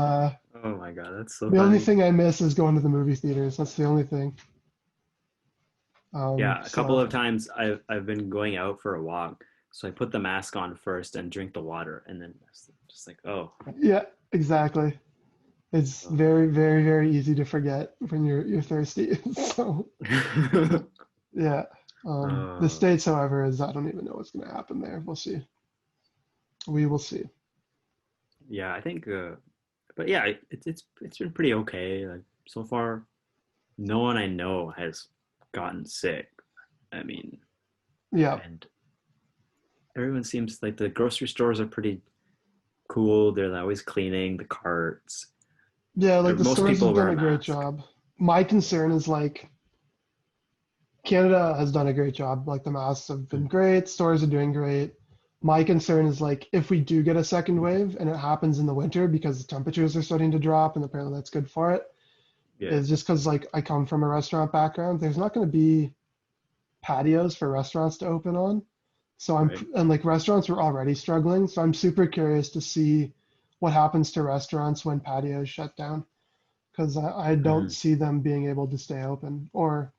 Oh my God, that's so the only funny. thing I miss is going to the movie theaters. That's the only thing. Yeah, a couple So of times I've been going out for a walk, so I put the mask on first and drink the water, and then just like, oh, yeah, exactly. It's oh. very, very, very easy to forget when you're thirsty. So yeah. The Uh, States, however, is I don't even know what's going to happen there. We'll see. We will see. yeah, I think, but yeah, it's been pretty okay. Like so far, no one I know has gotten sick. I mean, Yeah. and everyone seems like the grocery stores are pretty cool. They're always cleaning the carts. Yeah, like the Most stores people have wear done a a great mask. job. My concern is like Canada has done a great job. Like the masks have been great, stores are doing great. My concern is like if we do get a second wave and it happens in the winter because the temperatures are starting to drop and apparently that's good for it, Yeah, is just because like I come from a restaurant background, there's not going to be patios for restaurants to open on. So right. and like restaurants were already struggling. So I'm super curious to see what happens to restaurants when patios shut down because I don't Hmm. see them being able to stay open. Or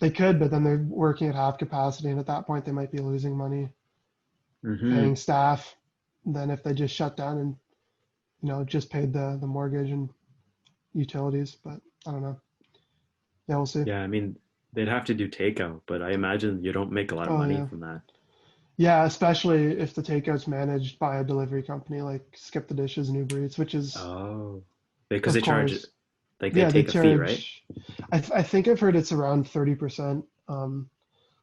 they could, but then they're working at half capacity. And at that point, they might be losing money Hmm. paying staff than if they just shut down and, just paid the mortgage and utilities. But I don't know. Yeah, we'll see. Yeah, I mean, they'd have to do takeout, but I imagine you don't make a lot of Oh, money yeah. from that. Yeah, especially if the takeout's managed by a delivery company like Skip the Dishes and Uber Eats, which is, Oh, because of they charge, course, like they yeah, they take a fee, right? charge. I think I've heard it's around 30%.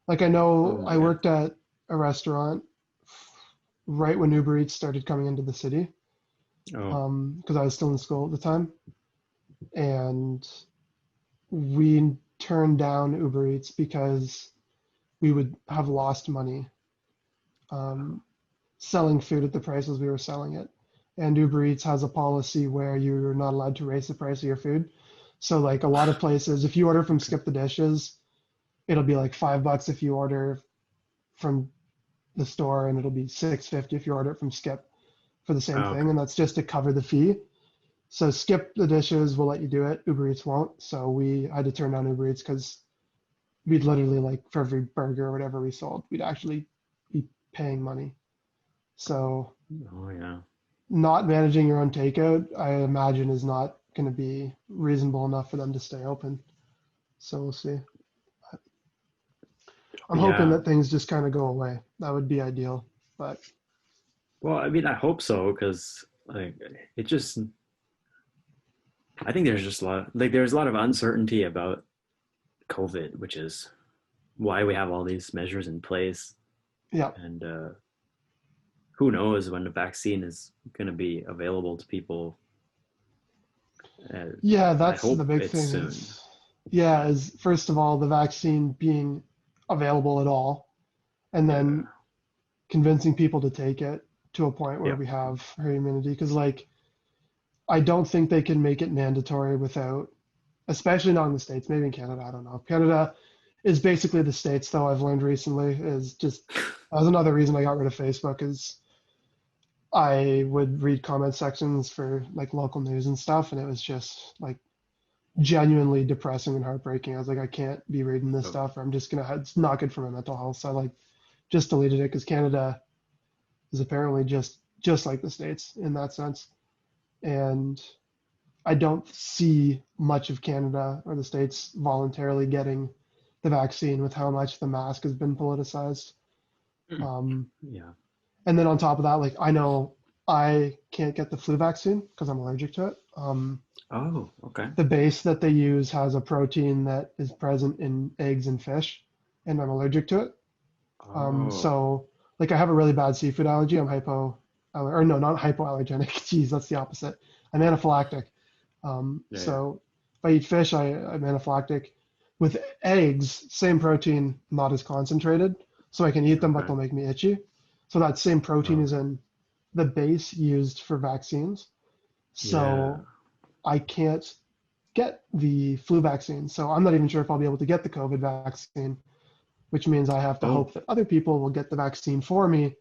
Like I Oh know my I God. worked at a restaurant right when Uber Eats started coming into the city, Oh, because I was still in school at the time, and we turned down Uber Eats because we would have lost money um, selling food at the prices we were selling it. And Uber Eats has a policy where you're not allowed to raise the price of your food. So like a lot of places, if you order from Skip the Dishes, it'll be like $5 if you order from the store, and it'll be $6.50 if you order it from Skip for the same oh, thing, okay. and that's just to cover the fee. So Skip the Dishes will let you do it. Uber Eats won't. So we had to turn down Uber Eats because we'd literally like for every burger or whatever we sold, we'd actually be paying money. So Oh yeah. not managing your own takeout, I imagine, is not going to be reasonable enough for them to stay open. So we'll see. I'm hoping Yeah. that things just kind of go away. That would be ideal. But Well, I mean, I hope so because like it just, I think there's just a lot, like there's a lot of uncertainty about COVID, which is why we have all these measures in place. yeah, And who knows when the vaccine is going to be available to people. Uh, yeah, I that's the hope big it's thing soon. is first of all, the vaccine being available at all, and Yeah. then convincing people to take it to a point where Yeah. we have herd immunity. Because like, I don't think they can make it mandatory without, especially not in the States, maybe in Canada, I don't know. Canada is basically the States, though, I've learned recently, is just, that was another reason I got rid of Facebook, is I would read comment sections for like local news and stuff, and it was just like genuinely depressing and heartbreaking. I was like, I can't be reading this Oh, stuff, or I'm just gonna, it's not good for my mental health. So I like just deleted it because Canada is apparently just like the States in that sense. And I don't see much of Canada or the States voluntarily getting the vaccine with how much the mask has been politicized. yeah. And then on top of that, like I know I can't get the flu vaccine because I'm allergic to it. Oh, okay. The base that they use has a protein that is present in eggs and fish, and I'm allergic to it. Oh, So like I have a really bad seafood allergy. I'm or no, not hypoallergenic. Jeez, that's the opposite. I'm anaphylactic. yeah. So if I eat fish, I'm anaphylactic. With eggs, same protein, not as concentrated. So I can eat them, but Okay. they'll make me itchy. So that same protein is Okay. in the base used for vaccines. Yeah. So I can't get the flu vaccine. So I'm not even sure if I'll be able to get the COVID vaccine, which means I have to Oh, hope that other people will get the vaccine for me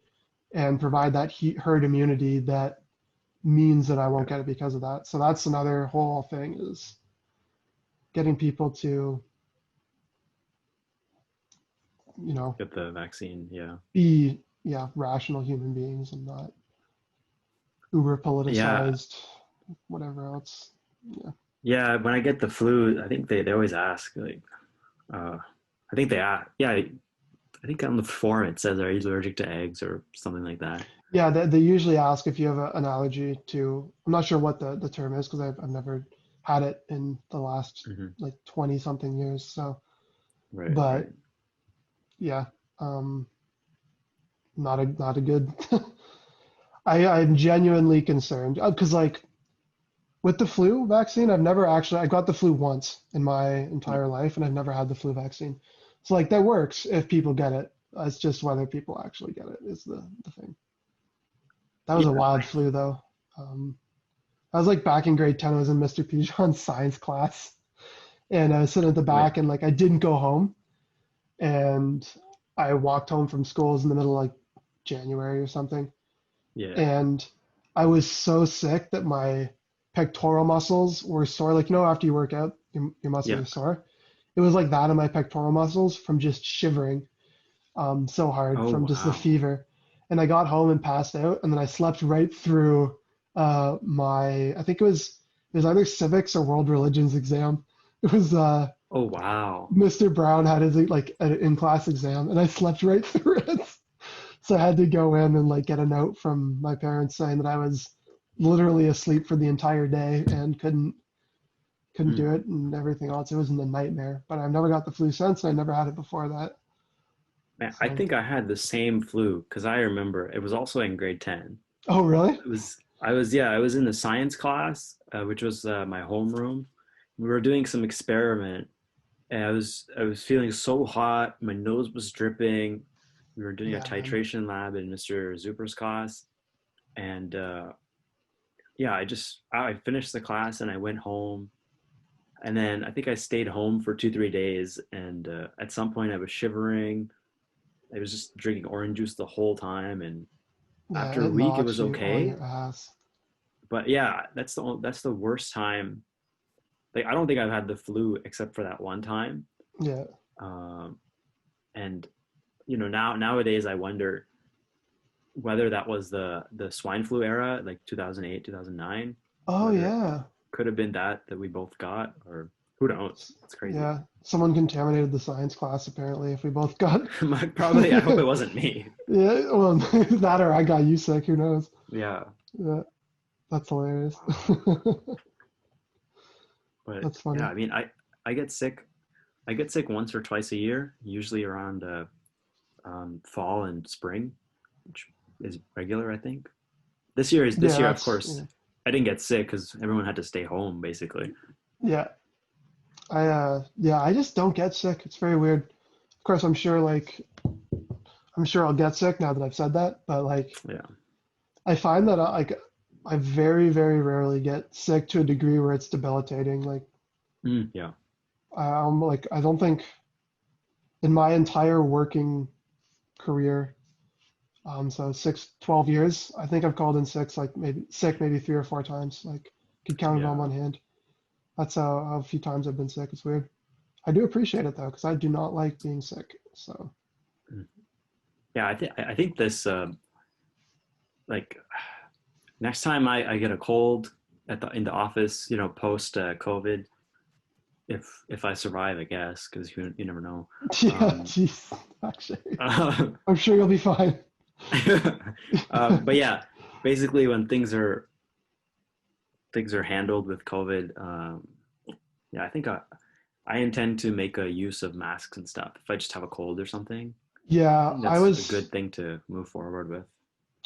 and provide that herd immunity that means that I won't okay. get it because of that. So that's another whole thing, is getting people to, you know, Get the vaccine. Yeah. be, yeah, rational human beings and not uber Yeah. politicized, whatever else. Yeah. Yeah. When I get the flu, I think they always ask, like, uh, I think they ask, yeah, I think on the form it says, are you allergic to eggs or something like that? Yeah, they usually ask if you have an allergy to, I'm not sure what the term is because I've never had it in the last Hmm. like 20 something years. So, Right. Right. but yeah, um, not a good, I'm genuinely concerned because like with the flu vaccine, I got the flu once in my Yeah. entire life and I've never had the flu vaccine. So like that works if people get it. It's just whether people actually get it is the thing. That was a Yeah. wild flu though. Um, I was like back in grade 10, I was in Mr. Pijon's science class and I was sitting at the Wait. back and like I didn't go home and I walked home from school. It was in the middle of like January or something. Yeah. And I was so sick that my pectoral muscles were sore. Like, you know, after you work out, your muscles Yeah. are sore. It was like that in my pectoral muscles from just shivering so hard Oh, from just the wow. fever. And I got home and passed out, and then I slept right through I think it was either civics or world religions exam. It was Oh, wow. Mr. Brown had his like in class exam, and I slept right through it. So I had to go in and like get a note from my parents saying that I was literally asleep for the entire day and couldn't Hmm. do it and everything else. It was a nightmare. But I've never got the flu since. And I never had it before that. Man, I So, think I had the same flu because I remember it was also in grade 10. oh really? Yeah, I was in the science class, which was my homeroom. We were doing some experiment and I was feeling so hot. My nose was dripping. We were doing a Yeah, man. titration lab in Mr. Zuper's class. And yeah, I finished the class and I went home. And then I think I stayed home for 2, 3 days. And at some point I was shivering. I was just drinking orange juice the whole time. And Yeah, after a it week, it knocks was you on okay. your ass. But yeah, that's the worst time. Like I don't think I've had the flu except for that one time. Yeah. Um, and nowadays I wonder whether that was the swine flu era, like 2008, 2009, Oh whether it yeah. could have been that we both got, or who knows? It's crazy. Yeah. Someone contaminated the science class apparently if we both got Probably, I hope it wasn't me. Yeah, well that or I got you sick, who knows? Yeah, Yeah, that's hilarious. but That's yeah, funny. I mean, I get sick. I get sick once or twice a year, usually around fall and spring, which is regular, I think. This Yeah, year, of that's course, I didn't get sick because everyone had to stay home basically. yeah. I just don't get sick. It's very weird. Of course, I'm sure I'll get sick now that I've said that, but like Yeah. I find that I very very rarely get sick to a degree where it's debilitating. Like Yeah. I'm like I don't think in my entire working career So 12 years. I think I've called in sick maybe 3 or 4 times. Like could count it on Yeah. one hand. That's how a few times I've been sick. It's weird. I do appreciate it though, because I do not like being sick. So Yeah, I think this like next time I get a cold in the office, post COVID, if I survive, I guess, because you never know. yeah, Um, jeez, actually, uh, I'm sure you'll be fine. but yeah, basically when things are handled with COVID, yeah, I think I intend to make a use of masks and stuff. If I just have a cold or something, I Yeah, think that's a good thing to move forward with.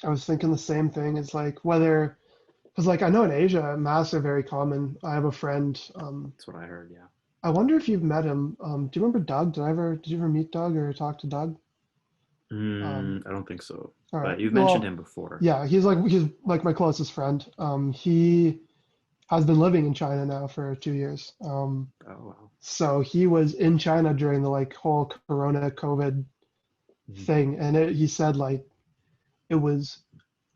I was thinking the same thing. It's like whether, because like I know in Asia, masks are very common. I have a friend. That's what I heard. Yeah. I wonder if you've met him. Do you remember Doug? Did you ever meet Doug or talk to Doug? Um, I don't think so, all right. but you've mentioned Well, him before. yeah, he's like my closest friend. He has been living in China now for 2 years. Oh wow. So he was in China during the like whole Corona COVID Mhm. thing, and he said like it was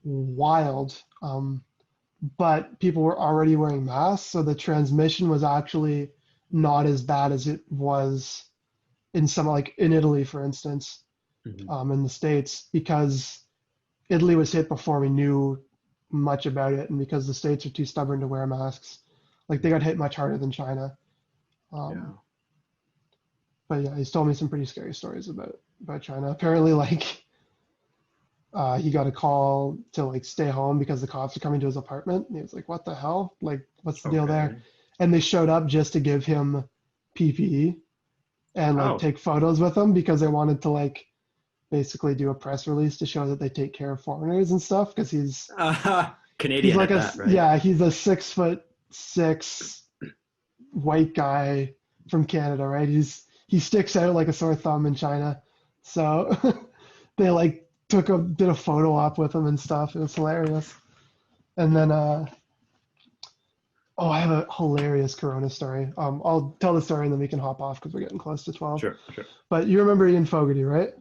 wild. But people were already wearing masks, so the transmission was actually not as bad as it was in some like in Italy, for instance, Mhm. in the States, because Italy was hit before we knew much about it, and because the States are too stubborn to wear masks, like they got hit much harder than China. Yeah. Um, but yeah, he's told me some pretty scary stories about China. Apparently, like he got a call to like stay home because the cops are coming to his apartment. And he was like, "What the hell? Like, what's the deal Okay. there?" And they showed up just to give him PPE and like Oh, take photos with him because they wanted to like basically do a press release to show that they take care of foreigners and stuff. Because he's Canadian like at that, right? he's a 6'6" white guy from Canada, right? He sticks out like a sore thumb in China. So they like did a photo op with him and stuff. It was hilarious. And then oh, I have a hilarious Corona story. I'll tell the story and then we can hop off because we're getting close to 12. Sure, sure. But you remember Ian Fogarty, right?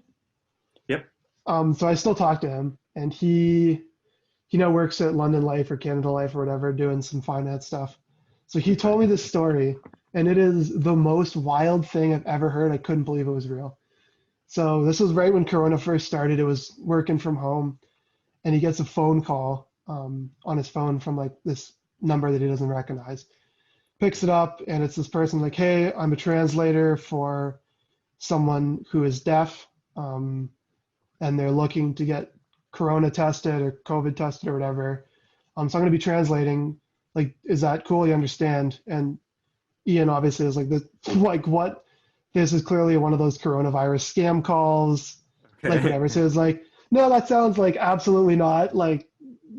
Yep. So I still talk to him, and he now works at London Life or Canada Life or whatever, doing some finance stuff. So he told me this story, and it is the most wild thing I've ever heard. I couldn't believe it was real. So this was right when Corona first started. It was working from home, and he gets a phone call on his phone from like this number that he doesn't recognize. Picks it up, and it's this person like, "Hey, I'm a translator for someone who is deaf, and they're looking to get Corona tested or COVID tested or whatever. So I'm going to be translating. Like, is that cool? You understand?" And Ian obviously is like, "This, like what? This is clearly one of those coronavirus scam calls, like Okay. whatever." So it's like, "No, that sounds like absolutely not." Like,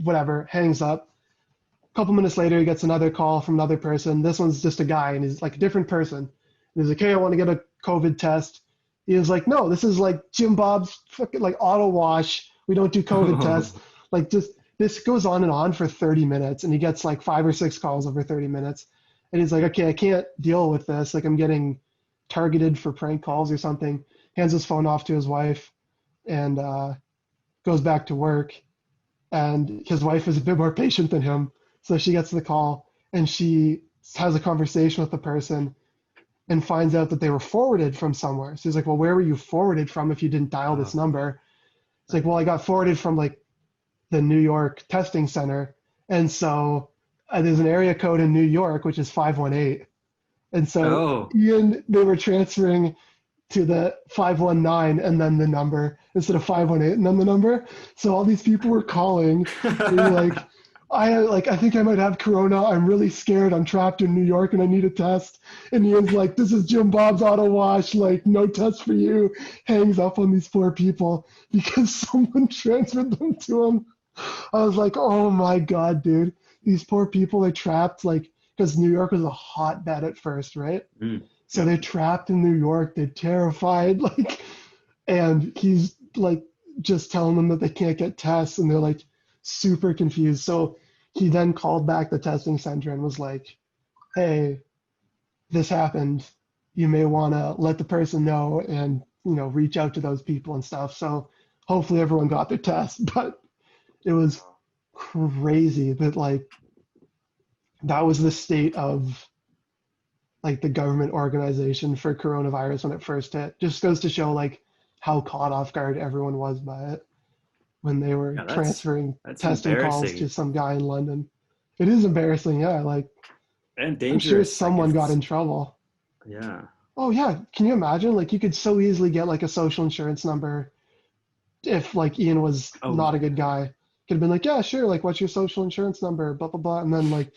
whatever. Hangs up. A couple minutes later, he gets another call from another person. This one's just a guy, and he's like a different person. And he's like, "Hey, I want to get a COVID test." He was like, "No, this is like Jim Bob's fucking like auto wash. We don't do COVID tests." Like, just this goes on and on for 30 minutes, and he gets like 5 or 6 calls over 30 minutes. And he's like, "Okay, I can't deal with this. Like, I'm getting targeted for prank calls or something." Hands his phone off to his wife and goes back to work. And his wife is a bit more patient than him. So she gets the call and she has a conversation with the person and finds out that they were forwarded from somewhere. So he's like, "Well, where were you forwarded from if you didn't dial this Oh, number?" It's like, "Well, I got forwarded from like the New York testing center." And so there's an area code in New York, which is 518. And so oh. they were transferring to the 519 and then the number instead of 518 and then the number. So all these people were calling being like, I think I might have corona. I'm really scared. I'm trapped in New York and I need a test." And he was like, "This is Jim Bob's auto wash. Like, no test for you." Hangs up on these poor people because someone transferred them to him. I was like, "Oh my God, dude. These poor people are trapped." Like, because New York was a hotbed at first, right? Mm, So yep. they're trapped in New York. They're terrified. Like, and he's like just telling them that they can't get tests, and they're like super confused. So he then called back the testing center and was like, "Hey, this happened. You may want to let the person know and reach out to those people and stuff." So hopefully everyone got their test, but it was crazy that like that was the state of like the government organization for coronavirus when it first hit. Just goes to show like how caught off guard everyone was by it when they were Yeah, transferring that's testing calls embarrassing to some guy in London. It is embarrassing, yeah. Like and I'm sure dangerous. I someone got guess. in trouble. Yeah. Oh yeah, can you imagine? Like you could so easily get like a social insurance number if like Ian was Oh, not a good guy. Could have been like, yeah, sure, like what's your social insurance number? Blah blah blah. And then like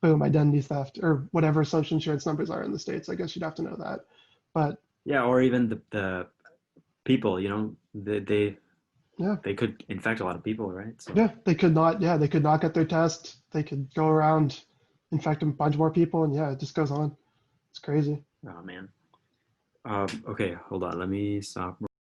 boom, identity theft or whatever social insurance numbers are in the States. I guess you'd have to know that. But yeah. Or even the people. They yeah, they could infect a lot of people, right? So they could not get their test. They could go around infect a bunch more people and yeah, it just goes on. It's crazy. oh man. Okay, hold on. Let me stop